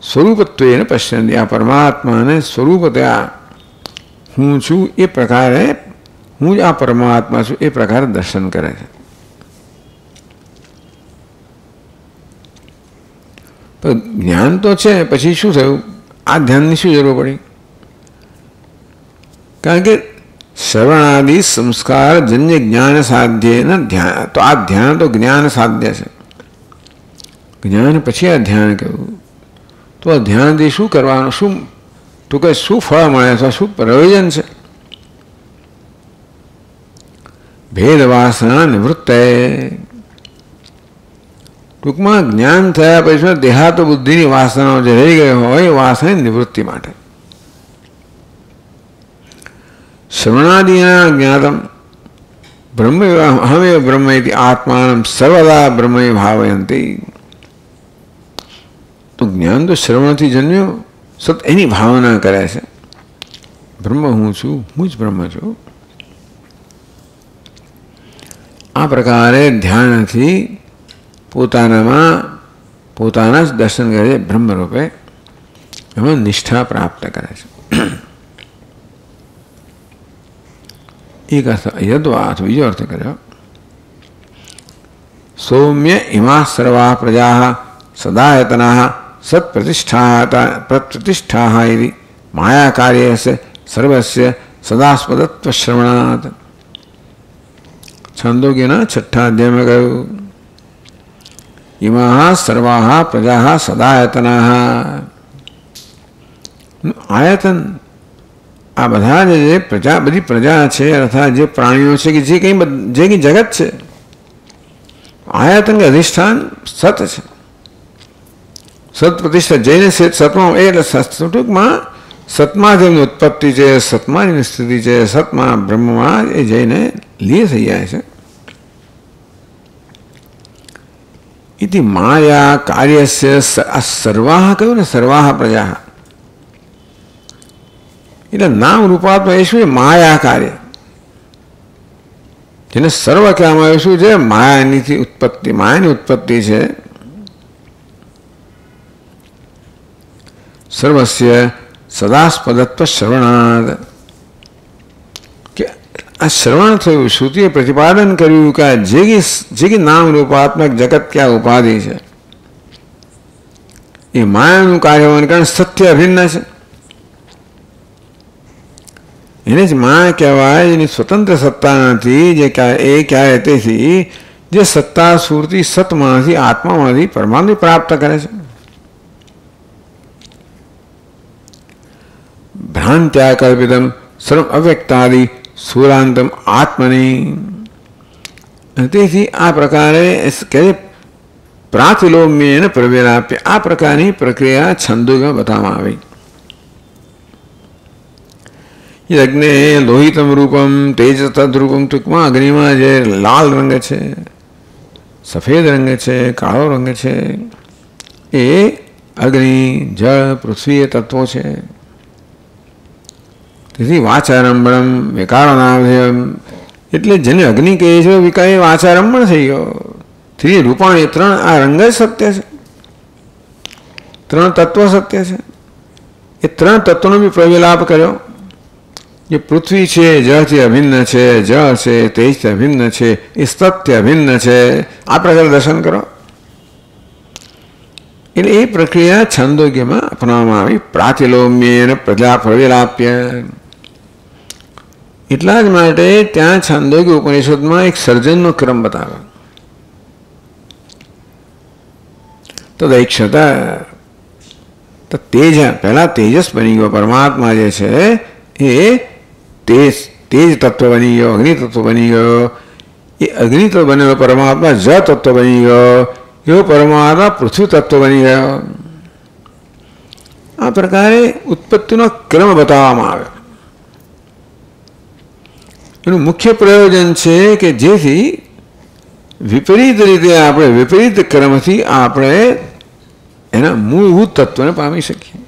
સ્વરૂપત્વેન પશ્યંતિ. આ પરમાત્માને સ્વરૂપતયા હું છું એ પ્રકારે, હું જ આ પરમાત્મા છું એ પ્રકારે દર્શન કરે છે. તો જ્ઞાન તો છે, પછી શું થયું? આ ધ્યાનની શું જરૂર પડી? કારણ કે શ્રવણાદિ સંસ્કાર જન્ય જ્ઞાન સાધ્ય ધ્યાન, તો આ ધ્યાન તો જ્ઞાન સાધ્ય છે. જ્ઞાન પછી આ ધ્યાન કહ્યું. તો આ ધ્યાનથી શું કરવાનું? શું તો કે શું ફળ મળે છે? શું પ્રયોજન છે? ભેદ વાસના નિવૃત્ત. ટૂંકમાં જ્ઞાન થયા પછી દેહાતો બુદ્ધિની વાસનાઓ જે રહી ગઈ હોય એ વાસનાની નિવૃત્તિ માટે શ્રવણાદિના જ્ઞાતમ બ્રહ્મ અહમેવ બ્રહ્મ ઇતિ આત્માનમ સર્વદા બ્રહ્મ ભાવયંતી. તો જ્ઞાન તો શ્રવણથી જન્મ્યું, સત એની ભાવના કરે છે. બ્રહ્મ હું છું, હું જ બ્રહ્મ છું. આ પ્રકારે ધ્યાનથી પોતાના જ દર્શન કરે છે બ્રહ્મ રૂપે. એમાં નિષ્ઠા પ્રાપ્ત કરે છે. એક અર્થ યદ્વાથ, બીજો અર્થ કર્યો સૌમ્ય ઇમા સર્વા પ્રજા સદાયતના સત્પ્રતિષ્ઠા ઇતિ માયા કાર્યસ્ય સર્વસ્ય સદાસ્પદત્વ શ્રવણાત. છંદોગ્યના 6 અધ્યાયમાં કહ્યું ઇમા સર્વા પ્રજા સદાયતના. આયતન આ બધા જે પ્રજા, બધી પ્રજા છે અર્થાત જે પ્રાણીઓ છે કે જે કંઈ જગત છે, આયતન કે અધિષ્ઠાન સત છે. સત પ્રતિષ્ઠા જઈને સતમાં એટલે ટૂંકમાં સતમાં જેમની ઉત્પત્તિ છે, સતમાં જેની સ્થિતિ છે, સતમાં બ્રહ્મમાં એ જઈને લીન થઈ જાય છે. ઇતિ માયા કાર્યસ્ય આ સર્વાહ કહ્યું ને, સર્વાહ પ્રજા એટલે નામ રૂપાત્મક એ શું છે? માયા કાર્ય. જેને સર્વ કહેવામાં આવ્યું શું છે? માયાની ઉત્પત્તિ, માયાની ઉત્પત્તિ છે. સર્વસ્ય સદાસ્પદત્વ શ્રવણાદ. કે આ શ્રવણ થયું, શ્રુતિએ પ્રતિપાદન કર્યું કે જે નામ રૂપાત્મક જગત ક્યાં ઉપાધિ છે એ માયાનું કાર્ય હોવાને કારણે સત્ય અભિન્ન છે. એને જ માયા કહેવાય, એની સ્વતંત્ર સત્તા નથી. જે એ ક્યારે તેથી જે સત્તા સ્ફૂર્તિ સતમાંથી આત્મામાંથી પરમાત્માને પ્રાપ્ત કરે છે. ભ્રાંત્યા કલ્પિતમ સર્વ અવ્યક્તાદિ સુરાંતમ આત્મની. તેથી આ પ્રકારે કહે પ્રાતિલોમ્યેન પ્રવેરાપ્ય. આ પ્રકારની પ્રક્રિયા છંદોમાં બતાવવામાં આવી. યજ્ઞે લોહિતમ રૂપમ તેજ તદ્રૂપમ. ટૂંકમાં અગ્નિમાં જે લાલ રંગ છે, સફેદ રંગ છે, કાળો રંગ છે, એ અગ્નિ, જળ, પૃથ્વી એ તત્વો છે. તેથી વાચારંભણમ વિકારણાભ્યમ એટલે જેને અગ્નિ કહે છે વિકાર એ વાચારંભણ થઈ ગયો. ત્રી રૂપાણી 3 આ રંગ જ સત્ય છે, 3 તત્વ સત્ય છે. એ 3 તત્વોનો બી પ્રવિલાપ કર્યો. જે પૃથ્વી છે જળથી અભિન્ન છે, જળ છે તેજથી અભિન્ન છે, એ સત્ય અભિન્ન છે. આ પ્રકારે દર્શન કરો. એટલે એ પ્રક્રિયા છંદોગ્યમાં અપનાવવામાં આવી. પ્રાતિલોમ્યેન પ્રજા પ્રવિલાપ્ય. એટલા જ માટે ત્યાં છંદોગ્ય ઉપનિષદમાં એક સર્જનનો ક્રમ બતાવ્યો. તો દૈક્ષતા તો તેજ, પહેલા તેજસ બની ગયો. પરમાત્મા જે છે એ તેજ તત્વ બની ગયો, અગ્નિ તત્વ બની ગયો. એ અગ્નિ તત્વ બનેલો પરમાત્મા જ તત્વ બની ગયો. એવો પરમાત્મા પૃથ્વી તત્વ બની ગયો. આ પ્રકારે ઉત્પત્તિનો ક્રમ બતાવવામાં આવ્યો. એનું મુખ્ય પ્રયોજન છે કે જેથી વિપરીત રીતે આપણે વિપરીત ક્રમથી આપણે એના મૂળભૂત તત્વને પામી શકીએ.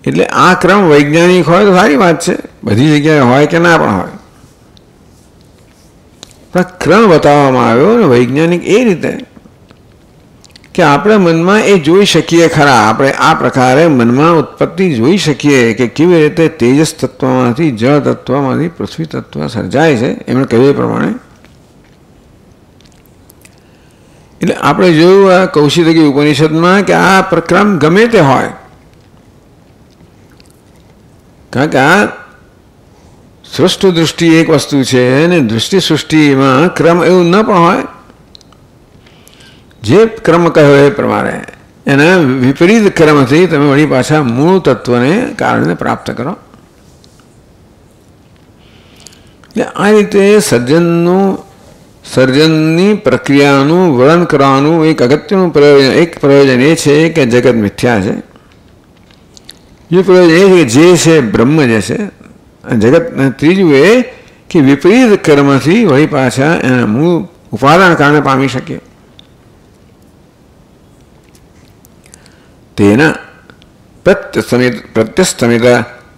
એટલે આ ક્રમ વૈજ્ઞાનિક હોય તો સારી વાત છે, બધી જગ્યાએ હોય કે ના પણ હોય, પણ ક્રમ બતાવવામાં આવ્યો ને વૈજ્ઞાનિક એ રીતે કે આપણે મનમાં એ જોઈ શકીએ ખરા. આપણે આ પ્રકારે મનમાં ઉત્પત્તિ જોઈ શકીએ કે કેવી રીતે તેજસ તત્વમાંથી, જળ તત્વમાંથી પૃથ્વી તત્વ સર્જાય છે. એમણે કહ્યું એ પ્રમાણે એટલે આપણે જોયું આ કૌશિકી ઉપનિષદમાં કે આ પ્રક્રમ ગમે તે હોય, કારણ કે આ સૃષ્ટિ દૃષ્ટિ એક વસ્તુ છે અને દૃષ્ટિ સૃષ્ટિમાં ક્રમ એવું ન પણ હોય. જે ક્રમ કહ્યો એ પ્રમાણે એના વિપરીત ક્રમથી તમે વળી પાછા મૂળ તત્વને કારણે પ્રાપ્ત કરો. એટલે આ રીતે સર્જનની પ્રક્રિયાનું વર્ણન કરવાનું એક અગત્યનું પ્રયોજન એ છે કે જગત મિથ્યા છે. એ પ્રયોજન એ છે કે જે છે બ્રહ્મ જે છે. જગત ત્રીજું એ કે વિપરીત કર્મથી વળી પાછા એના મૂળ ઉપાદાન કારણે પામી શકીએ. તેના પ્રત્યસ્તમિત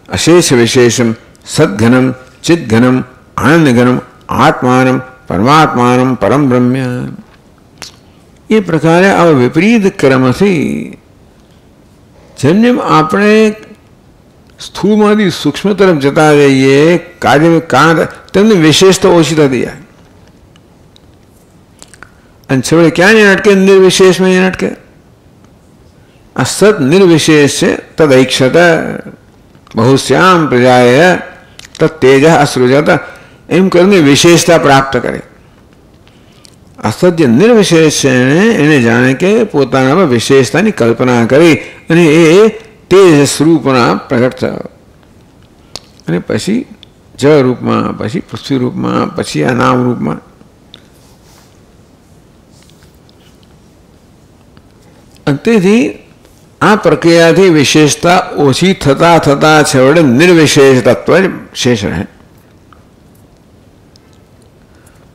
અશેષ વિશેષમ સદઘનમ ચિદઘનમ આનંદઘનમ આત્માનમ પરમાત્માનમ પરમ બ્રહ્મ્ય. એ પ્રકારે આવા વિપરીત કર્મથી જેમ જેમ આપણે સ્થૂળમાંથી સૂક્ષ્મ તરફ જતા જઈએ, કારણ તેમની વિશેષતા ઓછી થતી જાય અને છેવટે ક્યાં એને અટકે? નિર્વિશેષમાં એને અટકે. આ સત નિર્વિશેષ છે. તદૈક્ષત બહુશ્યામ પ્રજાએ તત્તેજ અસૃજત એમ કરીને વિશેષતા પ્રાપ્ત કરે. અસત જે નિર્વિશેષ છે એને જાણે કે પોતાનામાં વિશેષતાની કલ્પના કરી અને એ તેજ સ્વરૂપના પ્રગટ થયો અને પછી જળ રૂપમાં, પછી પૃથ્વી રૂપમાં, પછી આ નામ રૂપમાં. તેથી આ પ્રક્રિયાથી વિશેષતા ઓછી થતા થતા છેવટે નિર્વિશેષ તત્વ જ શેષ રહે.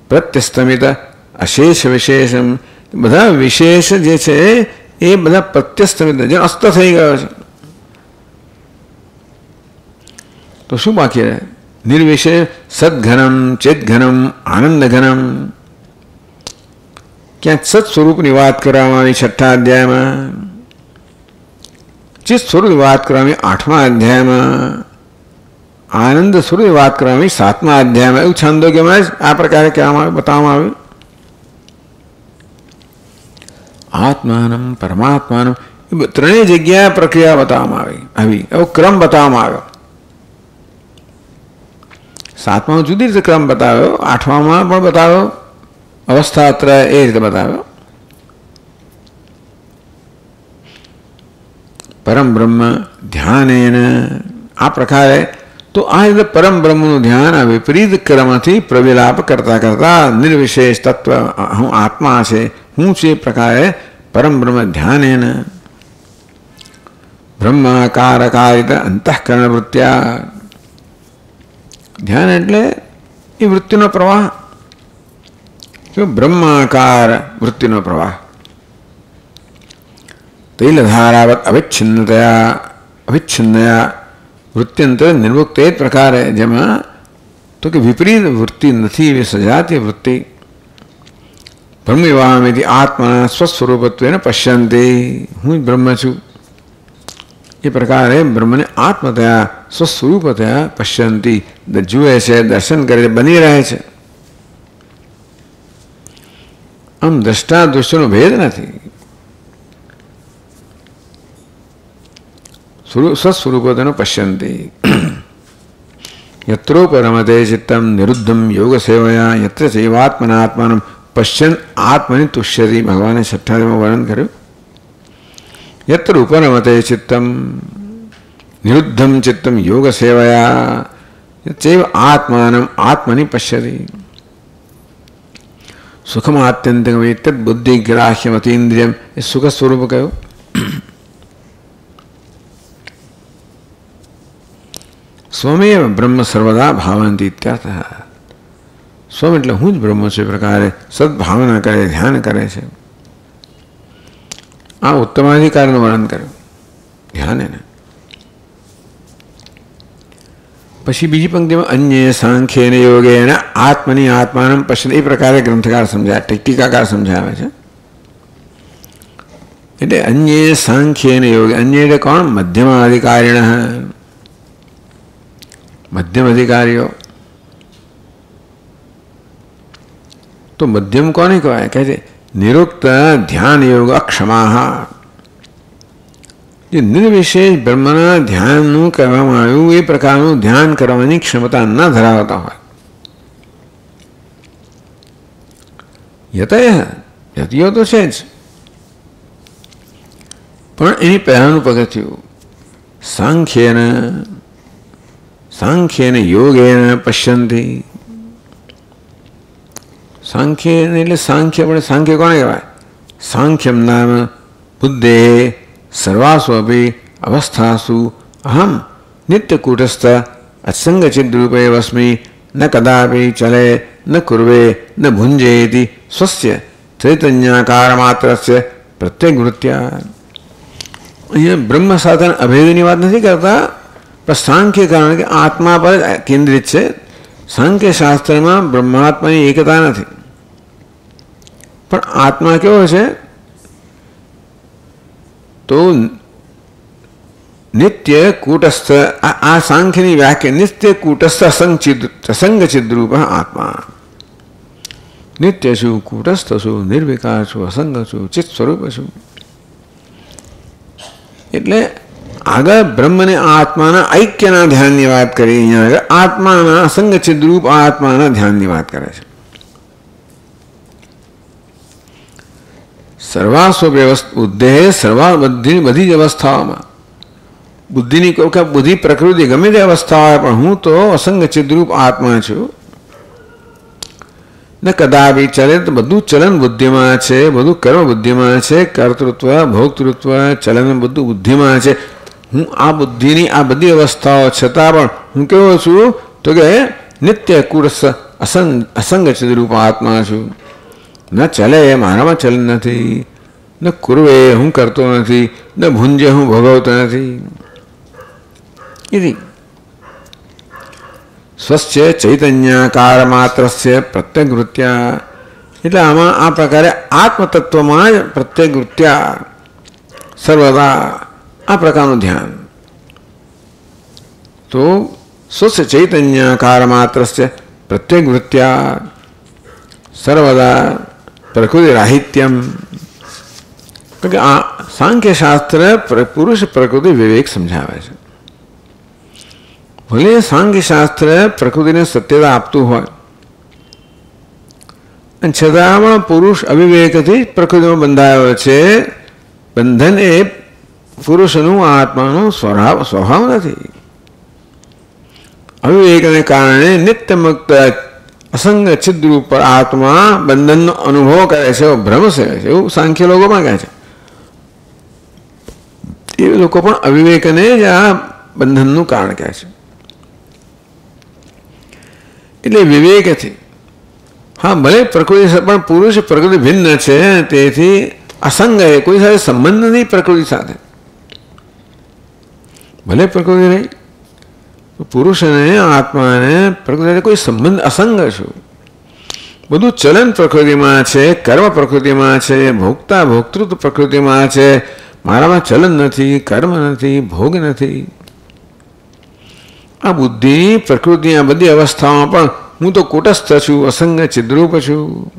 પ્રત્યસ્તમિત અશેષ વિશેષમ, બધા વિશેષ જે છે એ બધા પ્રત્યસ્તમિત જે અસ્ત થઈ ગયો છે તો શું બાકી રહે? નિર્વિશેષ સદઘનમ ચિદઘનમ આનંદઘનમ. ક્યાંક સત સ્વરૂપની વાત કરવામાં આવી 6થા અધ્યાયમાં, ચિત્ત સ્વરૂપની વાત કરવામાં આવી 8મા અધ્યાયમાં, આનંદ સ્વરૂપની વાત કરવામાં આવી 7મા અધ્યાયમાં. એવું છાંદોગ્યમાં જ આ પ્રકારે કહેવામાં આવે, બતાવવામાં આવ્યું. આત્માનમ પરમાત્માનમ એ ત્રણેય જગ્યાએ પ્રક્રિયા બતાવવામાં આવી, એવો ક્રમ બતાવવામાં આવ્યો. 7માં જુદી રીતે ક્રમ બતાવ્યો, 8માં પણ બતાવ્યો, અવસ્થાત્ર એ રીતે બતાવ્યો. પરમ બ્રહ્મ ધ્યાનેન આ પ્રકારે. તો આ રીતે પરમ બ્રહ્મનું ધ્યાન આ વિપરીત ક્રમથી પ્રવિલાપ કરતા કરતા નિર્વિશેષ તત્વ હું આત્મા છે, હું છે પ્રકારે પરમ બ્રહ્મ ધ્યાનેન બ્રહ્માકારકારિત અંતઃકરણ વૃત્ત્યા. ધ્યાન એટલે એ વૃત્તિનો પ્રવાહ, બ્રહ્માકાર વૃત્તિનો પ્રવાહ. તૈલધારાવત અવિચ્છિન્નયા વૃત્ત્યંતર નિર્મુક્ત એ જ પ્રકારે, જેમાં તો કે વિપરીત વૃત્તિ નથી, એવી સજાતીય વૃત્તિ. બ્રહ્મવામિતિ આત્મા સ્વસ્વરૂપત્વેન પશ્યંતિ, હું જ બ્રહ્મ છું એ પ્રકારે બ્રહ્મને આત્મતયા સ્વસ્વરૂપતયા પશ્યંતિ, જુએ છે, દર્શન કરે છે, બની રહે છે. આમ દ્રષ્ટા દૃશ્યનો ભેદ નથી. સ્વસ્વરૂપ તેનો પશ્યંતિ. યત્રોપરમતે ચિત્તમ નિરુદ્ધમ યોગ સેવયા યત્ર ચૈવાત્મનાત્માનમ પશ્યન આત્મનિ તુષ્યતિ. ભગવાને 6ઠ્ઠામાં વર્ણન કર્યું. યત્ર ઉપરમતે ચિત્તમ નિરુદ્ધમ ચિત્તમ યોગ સેવયા ચૈવ આત્માનમ આત્મનિ પશ્યતિ. સુખમ આત્યંતિક તદ બુદ્ધિ ગ્રાહ્યમ અતીન્દ્રિયમ એ સુખ સ્વરૂપ કહ્યું. સ્વમેવ બ્રહ્મ સર્વદા ભાવંતી ઇત્યર્થ. સ્વમ એટલે હું જ બ્રહ્મ છું પ્રકારે સદભાવના કરે, ધ્યાન કરે છે. આ ઉત્તમાધિકારનું વર્ણન કર્યું ધ્યાન એને. પછી બીજી પંક્તિમાં અન્ય સાંખ્યેન યોગેન આત્મની આત્માનમ પશ્યન એ પ્રકારે ગ્રંથકાર સમજાય, ટીકાકાર સમજાવે છે. એટલે અન્ય સાંખ્યેન યોગે, અન્ય એટલે કોણ? મધ્યમાધિકારીણ, મધ્યમ અધિકારીઓ. તો મધ્યમ કોને કહેવાય? કહે છે નિરુક્ત ધ્યાન યોગ અક્ષમાહ, જે નિર્વિશેષ બ્રહ્મના ધ્યાનનું કરવામાં આવ્યું એ પ્રકારનું ધ્યાન કરવાની ક્ષમતા ન ધરાવતા હોય. યતિઓ તો છે જ, પણ એની પહેલાનું પગથિયું સાંખ્યેન યોગેન પશ્યંતિ. સાંખ્ય એટલે સાંખ્ય, પણ સાંખ્ય કોને કહેવાય? સાંખ્યમ નામ બુદ્ધે સર્વાસુ અપી અવસ્થાસુ અહમ નિત્યકૂટસ્થ અસંગચિદ્રૂપે વસ્મિ ન કદાપી ચલે ન કુર્વે ન ભુંજેતિ સ્વસ્ય ચૈતન્યાકાર માત્રસ્ય પ્રત્યેક વૃત્યા. અહીંયા બ્રહ્મ સાધન અભેદની વાત નથી કરતા, પણ સાંખ્ય કારણ કે આત્મા પર કેન્દ્રિત છે. સાંખ્ય શાસ્ત્રમાં બ્રહ્માત્માની એકતા નથી, પણ આત્મા કેવો છે? તો નિત્ય કૂટસ્થ, આ સાંખ્યની વ્યાખ્યા નિત્ય કૂટસ્થ અસંગચિદ્રૂપ આત્મા. નિત્ય છું, કૂટસ્થ છું, નિર્વિકાર છું, અસંગ છું, ચિત્ત સ્વરૂપ છું. એટલે આગળ બ્રહ્મને આત્માના ઐક્યના ધ્યાનની વાત કરી, અહીંયા આગળ આત્માના અસંગચિદ્રૂપ આત્માના ધ્યાનની વાત કરે છે. સર્વાસ્વ બુદ્ધે બધી જ અવસ્થાઓમાં, બુદ્ધિની બુદ્ધિ પ્રકૃતિ ગમે તે અવસ્થા હોય, પણ હું તો અસંગચિદ્રૂપ આત્મા છું. ને કદાપી ચલે, તો બધું ચલન બુદ્ધિમાં છે, બધું કર્મ બુદ્ધિમાં છે, કર્તૃત્વ ભોક્તૃત્વ ચલન બધું બુદ્ધિમાં છે. હું આ બુદ્ધિની આ બધી અવસ્થાઓ છતાં પણ હું કેવો છું? તો કે નિત્ય કૂટસ્થ અસંગચિદ્રૂપ આત્મા છું. ન ચલે, મારામાં ચલન નથી. ન કુર્વે, હું કરતો નથી. ન ભુંજે, હું ભોગવતો નથી. સ્વસ્ય ચૈતન્યાકાર માત્રસ્ય પ્રત્યેક વૃત્યા. એટલે આમાં આ પ્રકારે આત્મતત્વમાં જ પ્રત્યેક વૃત્યા સર્વદા આ પ્રકારનું ધ્યાન. તો સ્વસ્ય ચૈતન્યાકાર માત્રસ્ય પ્રત્યેક વૃત્યા સર્વદા પ્રકૃતિ રાહિત્યમ. કે આ સાંખ્ય શાસ્ત્ર પુરુષ પ્રકૃતિ વિવેક સમજાવે છે. ભલે સાંખ્ય શાસ્ત્ર પ્રકૃતિને સત્યતા આપતું હોય, અને છતાં પણ પુરુષ અવિવેકથી પ્રકૃતિમાં બંધાયો છે. બંધન એ પુરુષનું આત્માનો સ્વભાવ નથી. અવિવેકને કારણે નિત્ય મુક્ત અસંગ ચિદ્રૂપ પર આત્મા બંધનનો અનુભવ કરે છે, એવો ભ્રમ છે. એવું સાંખ્ય લોકો પણ કહે છે. એ લોકો પણ અવિવેકને જ આ બંધનનું કારણ કહે છે. એટલે વિવેકથી, હા ભલે પ્રકૃતિ, પણ પુરુષ પ્રકૃતિ ભિન્ન છે, તેથી અસંગ એ કોઈ સાથે સંબંધ નહીં. પ્રકૃતિ સાથે ભલે પ્રકૃતિ રહી, પુરુષને આત્માને પ્રકૃતિ સાથે કોઈ સંબંધ, અસંગ છું. બધું ચલન પ્રકૃતિમાં છે, કર્મ પ્રકૃતિમાં છે, ભોગતા ભોક્તૃત્વ પ્રકૃતિમાં છે. મારામાં ચલન નથી, કર્મ નથી, ભોગ નથી. આ બુદ્ધિની પ્રકૃતિ આ બધી અવસ્થાઓમાં પણ હું તો કૂટસ્થ છું, અસંગ ચિદ્રૂપ છું.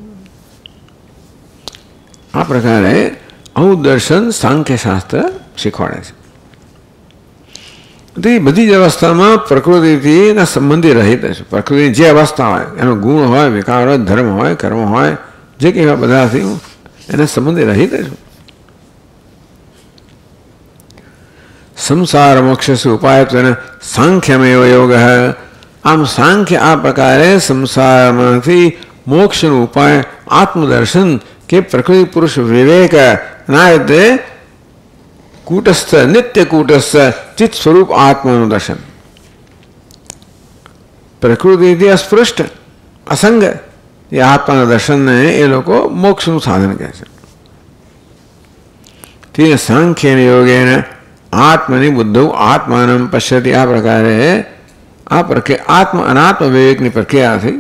આ પ્રકારે આવું દર્શન સાંખ્ય શાસ્ત્ર શીખવાડે છે. તે બધી જ અવસ્થામાં પ્રકૃતિથી એના સંબંધી રહિત છે. પ્રકૃતિની જે અવસ્થા હોય, એનો ગુણ હોય, વિકાર હોય, ધર્મ હોય, કર્મ હોય, જે કંઈ બધાથી એના સંબંધી રહિત છું. સંસાર મોક્ષ ઉપાય તો એને સાંખ્યમેવ યોગ. આમ સાંખ્ય આ પ્રકારે સંસારમાંથી મોક્ષનો ઉપાય આત્મદર્શન કે પ્રકૃતિ પુરુષ વિવેક ના રીતે કૂટસ્થ નિત્ય કૂટસ્થ ચિત્ત સ્વરૂપ આત્માનું દર્શન. પ્રકૃતિથી અસ્પૃષ્ટ અસંગ એ આત્માના દર્શનને એ લોકો મોક્ષનું સાધન કહે છે. તે સાંખ્યને યોગેને આત્મની બુદ્ધૌ આત્માનમ પશ્યતિ. આ પ્રકારે આત્મ અનાત્મ વિવેકની પ્રક્રિયાથી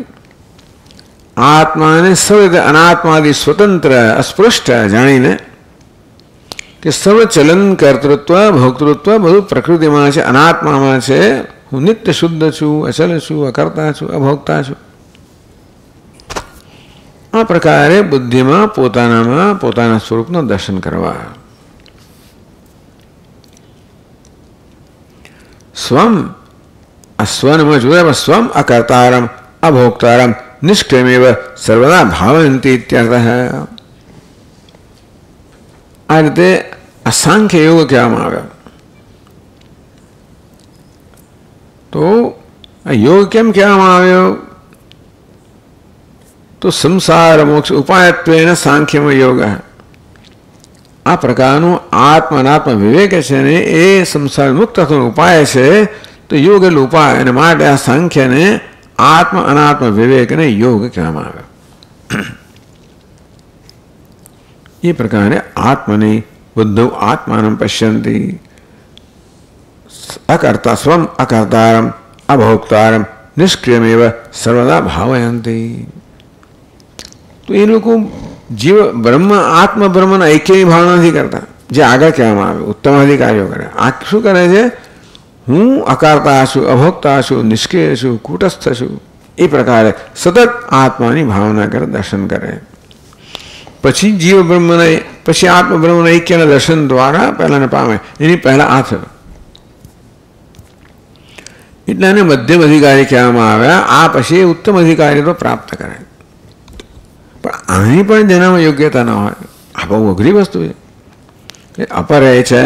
આત્માને સર્વ રીતે અનાત્માથી સ્વતંત્ર અસ્પૃષ્ટ જાણીને કે સર્વ ચલન કર્તૃત્વ ભોક્તૃત્વ બધું પ્રકૃતિમાં છે, અનાત્મામાં છે. હું નિત્ય શુદ્ધ છું, અચલ છું, અકર્તા છું, અભોગતા છું. આ પ્રકારે બુદ્ધિમાં પોતાનામાં પોતાના સ્વરૂપનું દર્શન કરવા. સ્વમ આ સ્વનમાં જોયા સ્વમ અકર્તારમ અભોક્તારમ નિષ્ક્રિયમેવ સર્વદા ભાવયંતી ઇત્યર્થઃ. આ રીતે આ સાંખ્ય યોગ કહેવામાં આવ્યો. તો આ યોગ કેમ કહેવામાં આવ્યો? તો સંસાર મોક્ષ ઉપાયત્વેન સાંખ્યમાં યોગ. આ પ્રકારનું આત્મ અનાત્મ વિવેક છે ને એ સંસાર મુક્ત થવાનો ઉપાય છે. તો યોગ એટલે ઉપાય, અને માટે આ સાંખ્યને આત્મ અનાત્મ વિવેકને યોગ કહેવામાં આવ્યો. એ પ્રકારે આત્મની બુદ્ધૌ આત્માનં પશ્યંતી અકર્તા સ્વમ અકર્તારમ અભોક્તારમ નિષ્ક્રિયમેવ સર્વદા ભાવયંતી. તો એ લોકો જીવ બ્રહ્મ આત્મ બ્રહ્મના ઐક્યની ભાવના નથી કરતા, જે આગળ કહેવામાં આવે ઉત્તમ અધિકારીઓ કરે. આ શું કરે છે? હું અકારતા છું, અભોક્તા છું, નિષ્ક્રિય છું, કૂટસ્થ છું. એ પ્રકારે સતત આત્માની ભાવના કરે, દર્શન કરે. પછી જીવ બ્રહ્મના પછી આત્મ બ્રહ્મના ઐક્યના દર્શન દ્વારા પહેલાને પામે. એની પહેલા આ થયો એટલે એને મધ્યમ અધિકારી કહેવામાં આવ્યા. આ પછી ઉત્તમ અધિકારી તો પ્રાપ્ત કરે. પણ આની પણ જેનામાં યોગ્યતા ન હોય, આ બહુ અઘરી વસ્તુ છે. અપરે છે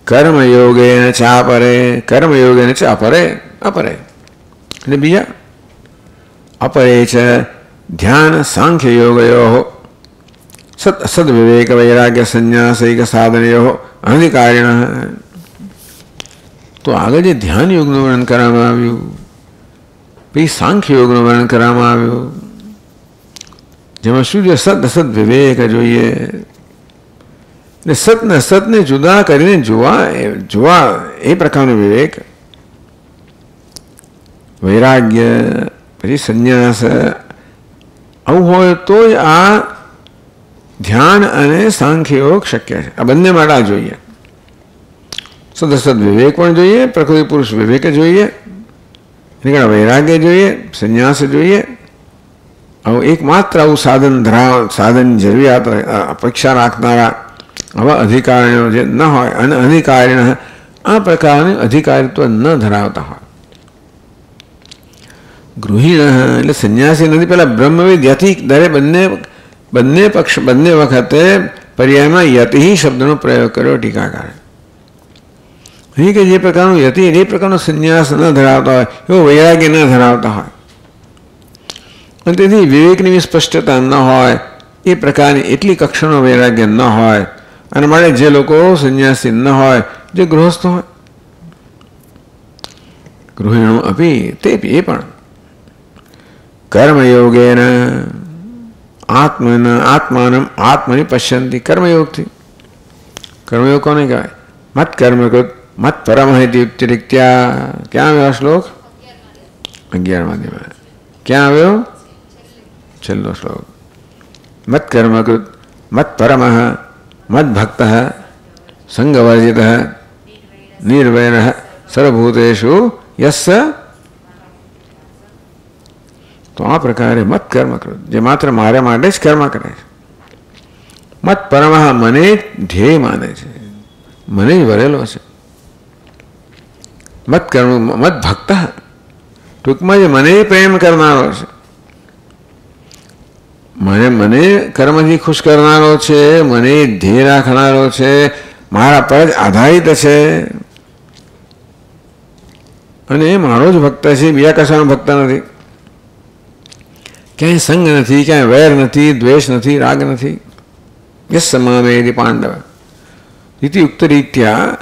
કર્મયોગેન ચાપરે, કર્મયોગેન ચ અપરે, અપરે એટલે બીજા અપરે છે ધ્યાન સાંખ્ય યોગયો સદ વિવેક વૈરાગ્ય સંન્યાસિક સાધનયો અધિકારીણ. તો આગળ જે ધ્યાન યોગનું વર્ણન કરવામાં આવ્યું, પછી સાંખ્ય યોગનું વર્ણન કરવામાં આવ્યું, જેમાં શું જોઈએ? સદ અસદ વિવેક જોઈએ. એટલે સતને સતને જુદા કરીને જોવા એ પ્રકારનો વિવેક, વૈરાગ્ય, પછી સંન્યાસ, આવું હોય તો જ આ ધ્યાન અને સાંખ્ય યોગ શક્ય છે. આ બંને માટે આ જોઈએ. સદસદ વિવેક પણ જોઈએ, પ્રકૃતિ પુરુષ વિવેક જોઈએ, એની વૈરાગ્ય જોઈએ, સંન્યાસ જોઈએ. આવું એકમાત્ર આવું સાધન જરૂરિયાત અપેક્ષા રાખનારા આવા અધિકારીઓ જે ન હોય, અને અધિકારીને આ પ્રકારની અધિકારીત્વ ન ધરાવતા હોય. ગૃહિણ એટલે સંન્યાસી નથી, પેલા બ્રહ્મવિદ યતિ, દરે બંને પક્ષ બંને વખતે પર્યાયમાં યતિ શબ્દનો પ્રયોગ કર્યો ટીકાકારે. અહીં કે જે પ્રકારનું યતિ એ પ્રકારનો સંન્યાસ ન ધરાવતા હોય, એવો વૈરાગ્ય ન ધરાવતા હોય, અને તેથી વિવેકની સ્પષ્ટતા ન હોય, એ પ્રકારની એટલી કક્ષાનો વૈરાગ્ય ન હોય. અને માટે જે લોકો સંન્યાસી ન હોય, જે ગૃહસ્થ હોય, ગૃહિણો અપી તે એ પણ કર્મયોગેન આત્માનમ આત્મની પશ્યંતી. કર્મયોગથી, કર્મયોગ કોને કહેવાય? મત કર્મકૃત મત પરમહિતિ ઉત્તરિક્ત્યા. ક્યાં આવ્યો આ શ્લોક? 11માં. ક્યાં આવ્યો? છેલ્લો શ્લોક. મત કર્મકૃત મત પરમઃ મત ભક્ત સંગવર્જિત નિર્વૈર સર્વભૂતેષુ યસ્સ. તો આ પ્રકારે મત કર્મ કૃત, જે માત્ર મારા માટે જ કર્મ કરે છે. મત પરમઃ મને ધ્યેય માને છે, મને જ વરેલો છે. મત કર્મ મત ભક્ત, ટૂંકમાં જે મને પ્રેમ કરનારો છે, મને કર્મથી ખુશ કરનારો છે, મને ધ્યેય રાખનારો છે, મારા પર જ આધારિત છે, અને એ મારો જ ભક્ત છે, બીજા કશાનો ભક્ત નથી. ક્યાંય સંગ નથી, ક્યાંય વૈર નથી, દ્વેષ નથી, રાગ નથી. યસ સમામેતિ પાંડવ ઇતિ ઉક્તરીત્યા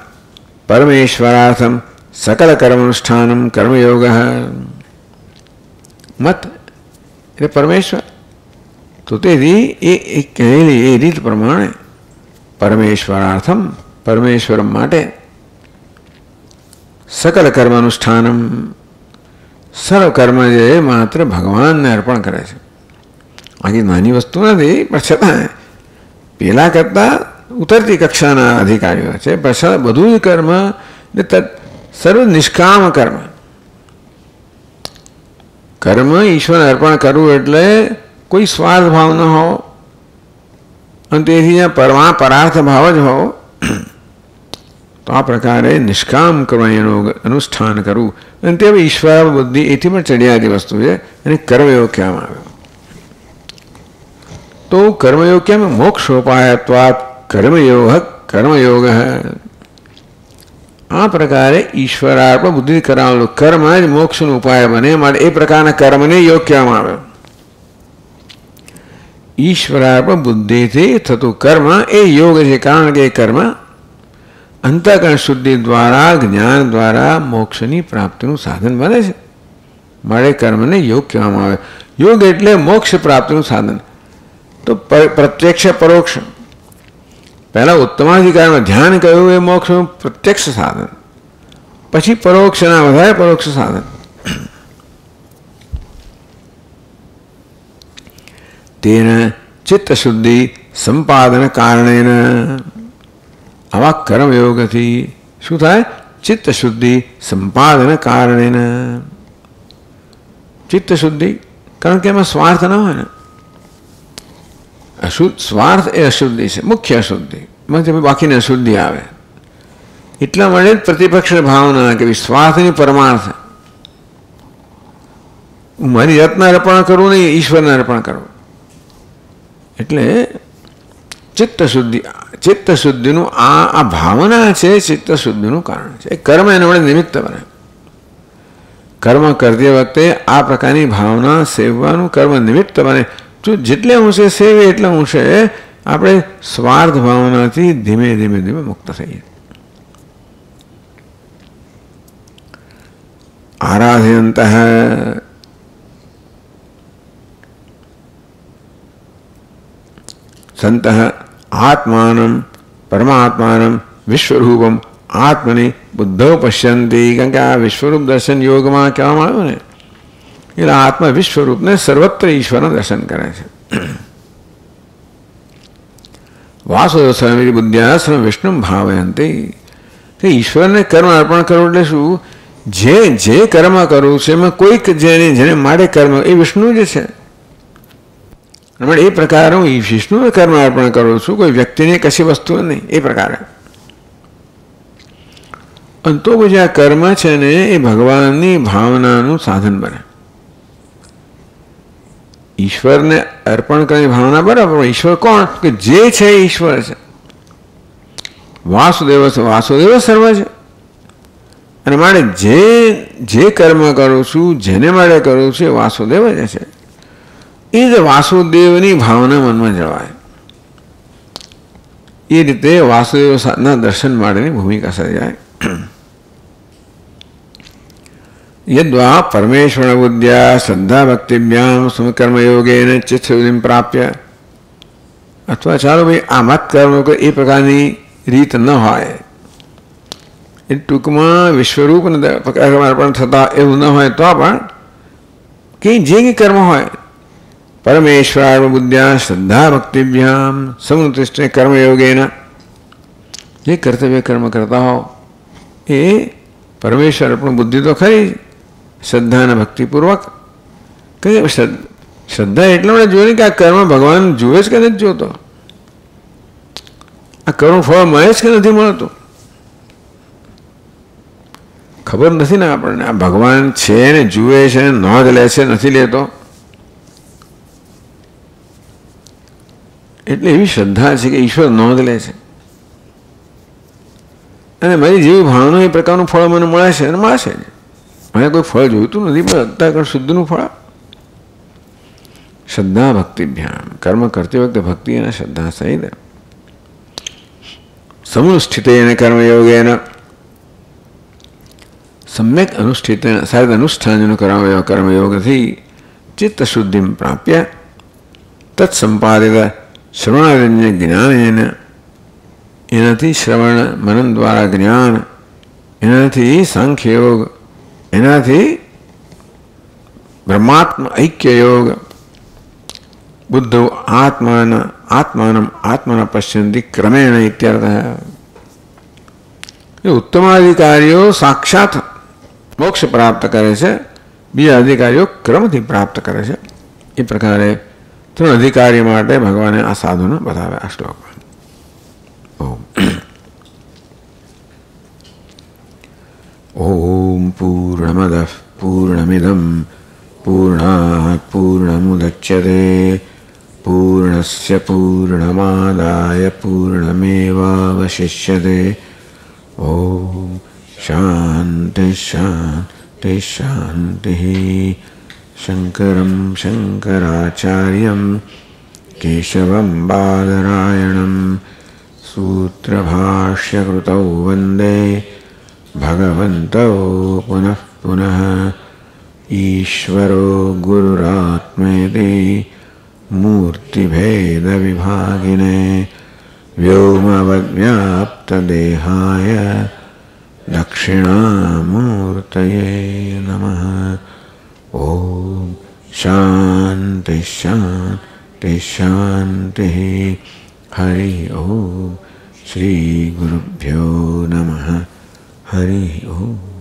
પરમેશ્વરાર્થમ સકલ કર્મનુષ્ઠાનમ કર્મયોગ. મત એટલે પરમેશ્વર. તો તેથી એ કહેલી એ રીત પ્રમાણે પરમેશ્વરાર્થમ પરમેશ્વર માટે સકલ કર્માનુષ્ઠાનમ સર્વ કર્મ જે માત્ર ભગવાનને અર્પણ કરે છે. આખી નાની વસ્તુ નથી, પણ છતાં પેલા કરતાં ઉતરતી કક્ષાના અધિકારીઓ છે. પણ બધું જ કર્મ સર્વ નિષ્કામ કર્મ ઈશ્વરને અર્પણ કરવું એટલે કોઈ સ્વાર્થ ભાવ ન હો અને તેથી પરાર્થ ભાવ જ હો તો આ પ્રકારે નિષ્કામ કરવા એનું અનુષ્ઠાન કરવું અને તે ઈશ્વર બુદ્ધિ એથી પણ ચડિયાતી વસ્તુ છે અને કર્મયોગ કહેવામાં આવ્યો. તો કર્મયોગ કેમ મોક્ષોપાયત્વાત કર્મયોગ આ પ્રકારે ઈશ્વરાર્પણ બુદ્ધિ કરાવેલું કર્મ જ મોક્ષનો ઉપાય બને માટે એ પ્રકારના કર્મને યોગ કહેવામાં આવ્યો. ઈશ્વરાર્પણ બુદ્ધિથી થતું કર્મ એ યોગ છે, કારણ કે એ કર્મ અંતઃકરણ શુદ્ધિ દ્વારા જ્ઞાન દ્વારા મોક્ષની પ્રાપ્તિનું સાધન બને છે. મારે કર્મને યોગ કહેવામાં આવે. યોગ એટલે મોક્ષ પ્રાપ્તિનું સાધન. તો પ્રત્યક્ષ પરોક્ષ પહેલાં ઉત્તમાધિકારમાં ધ્યાન કહ્યું એ મોક્ષનું પ્રત્યક્ષ સાધન, પછી પરોક્ષના વધારે પરોક્ષ સાધન. તેના ચિત્તશુદ્ધિ સંપાદન કારણેન આવા કર્મયોગથી શું થાય? ચિત્તશુદ્ધિ સંપાદન કારણેન ચિત્તશુદ્ધિ, કારણ કે એમાં સ્વાર્થ ન હોય ને. સ્વાર્થ એ અશુદ્ધિ છે, મુખ્ય અશુદ્ધિ, બાકીની અશુદ્ધિ આવે. એટલા માટે જ પ્રતિપક્ષ ભાવના કે સ્વાર્થની પરમાર્થ. હું મારી જાતના અર્પણ કરું નહીં, ઈશ્વરને અર્પણ કરું. એટલે ચિત્તશુદ્ધિનું આ ભાવના છે, ચિત્તશુદ્ધિનું કારણ છે. એ કર્મ એના વડે નિમિત્ત બને. કર્મ કરતી વખતે આ પ્રકારની ભાવના સેવવાનું કર્મ નિમિત્ત બને. જો જેટલે અંશે સેવે એટલા અંશે આપણે સ્વાર્થ ભાવનાથી ધીમે ધીમે ધીમે મુક્ત થઈએ. આરાધયંત સંત આત્માનમ પરમાત્માનમ વિશ્વરૂપમ આત્મની બુદ્ધો પશ્યંતી. કારણ કે આ વિશ્વરૂપ દર્શન યોગમાં કહેવામાં આવ્યું ને, એટલે આત્મા વિશ્વરૂપને સર્વત્ર ઈશ્વરના દર્શન કરે છે. વાસુદેવ સ્વામી બુદ્ધ્યાશ્રમ વિષ્ણુ ભાવયંતી. કે ઈશ્વરને કર્મ અર્પણ કરવું એટલે શું? જે કર્મ કરવું છે એમાં કોઈક જેને માટે કર્મ એ વિષ્ણુ જ છે. એ પ્રકારે હું વિષ્ણુને કર્મ અર્પણ કરું છું, કોઈ વ્યક્તિને કશી વસ્તુ નહીં. એ પ્રકારે અને તો પછી આ કર્મ છે ને એ ભગવાનની ભાવનાનું સાધન બને. ઈશ્વરને અર્પણ કરવાની ભાવના બરાબર. ઈશ્વર કોણ? કે જે છે ઈશ્વર છે. વાસુદેવ સર્વ છે. અને માટે જે કર્મ કરું છું, જેને માટે કરું છું એ વાસુદેવ જ છે. એ જ વાસુદેવની ભાવના મનમાં જળવાય. એ રીતે વાસુદેવના દર્શન માટેની ભૂમિકા સર્જાય. યદ્વા પરમેશ્વર બુદ્ધ્યા શ્રદ્ધા ભક્તિભ્યામ સમકર્મયોગેન ચિત્તશુદ્ધિં પ્રાપ્ય. અથવા ચાલો ભાઈ આમાં જ કર્મ એ પ્રકારની રીત ન હોય, એ ટૂંકમાં વિશ્વરૂપ અર્પણ થતા એવું ન હોય તો પણ કંઈ જે કંઈ કર્મ હોય પરમેશ્વર બુદ્ધ્યા શ્રદ્ધા ભક્તિભ્યામ સમુત્તિષ્ઠ કર્મયોગેન, જે કર્તવ્ય કર્મ કરતા હો એ પરમેશ્વર અર્પણ બુદ્ધિ તો ખરી, શ્રદ્ધા અને ભક્તિપૂર્વક. કે શ્રદ્ધા એટલા માટે જોઈએ કે આ કર્મ ભગવાન જુએ જ કે નથી જોતો, આ કર્મ ફળ મળે જ કે નથી મળતું. ખબર નથી ને આપણને આ ભગવાન છે ને જુએ છે, નોંધ લે છે, નથી લેતો. એટલે એવી શ્રદ્ધા છે કે ઈશ્વર નોંધ લે છે અને મારી જેવી ભાવના એ પ્રકારનું ફળ મને મળે છે અને મળશે. મને કોઈ ફળ જોઈતું નથી, પણ અત્યારે શુદ્ધનું ફળ. શ્રદ્ધા ભક્તિભ્યામ, કર્મ કરતી વખતે ભક્તિ અને શ્રદ્ધા સહિત સમુષ્ઠિતેન કર્મયોગેન, સમ્યક અનુષ્ઠિત સાહેબ અનુષ્ઠાનનું કર્મયોગથી ચિત્તશુદ્ધિમ પ્રાપ્ય તત્સંપાદિત શ્રવણારણ્ય જ્ઞાનેન, એનાથી શ્રવણ મનન દ્વારા જ્ઞાન, એનાથી સાંખ્યયોગ, એનાથી બ્રહ્માત્મ ઐક્ય યોગ, બુદ્ધો આત્માના પશ્યંતિ ક્રમેણ ઇત્યર્થ. એ ઉત્તમાધિકારીઓ સાક્ષાત મોક્ષ પ્રાપ્ત કરે છે, બીજા અધિકારીઓ ક્રમથી પ્રાપ્ત કરે છે. એ પ્રકારે ત્રણ અધિકારી માટે ભગવાને આ સાધનો બતાવ્યા આ શ્લોકમાં. ઓમ પૂર્ણમદઃ પૂર્ણમિદં પૂર્ણાત પૂર્ણમુદચ્યતે પૂર્ણસ્ય પૂર્ણમાદાય પૂર્ણમેવાવશિષ્યતે. ઓમ શાંતિ શાંતિ શાંતિ. શંકરં શંકરાચાર્યં કેશવં બાદરાયણં સૂત્રભાષ્યકૃતૌ વંદે ભગવन्तौ પુનઃ પુનઃ. ઈશ્વરો ગુરુરાત્મેતિ મૂર્તિભેદવિભાગિને વ્યોમવદ્વ્યાપ્તદેહાય દક્ષિણામૂર્તયે નમઃ. ઓમ શાંતિ શાંતિ શાંતિ. હરિ ઓમ. શ્રી ગુરુભ્યો નમઃ. હરિ ઓમ.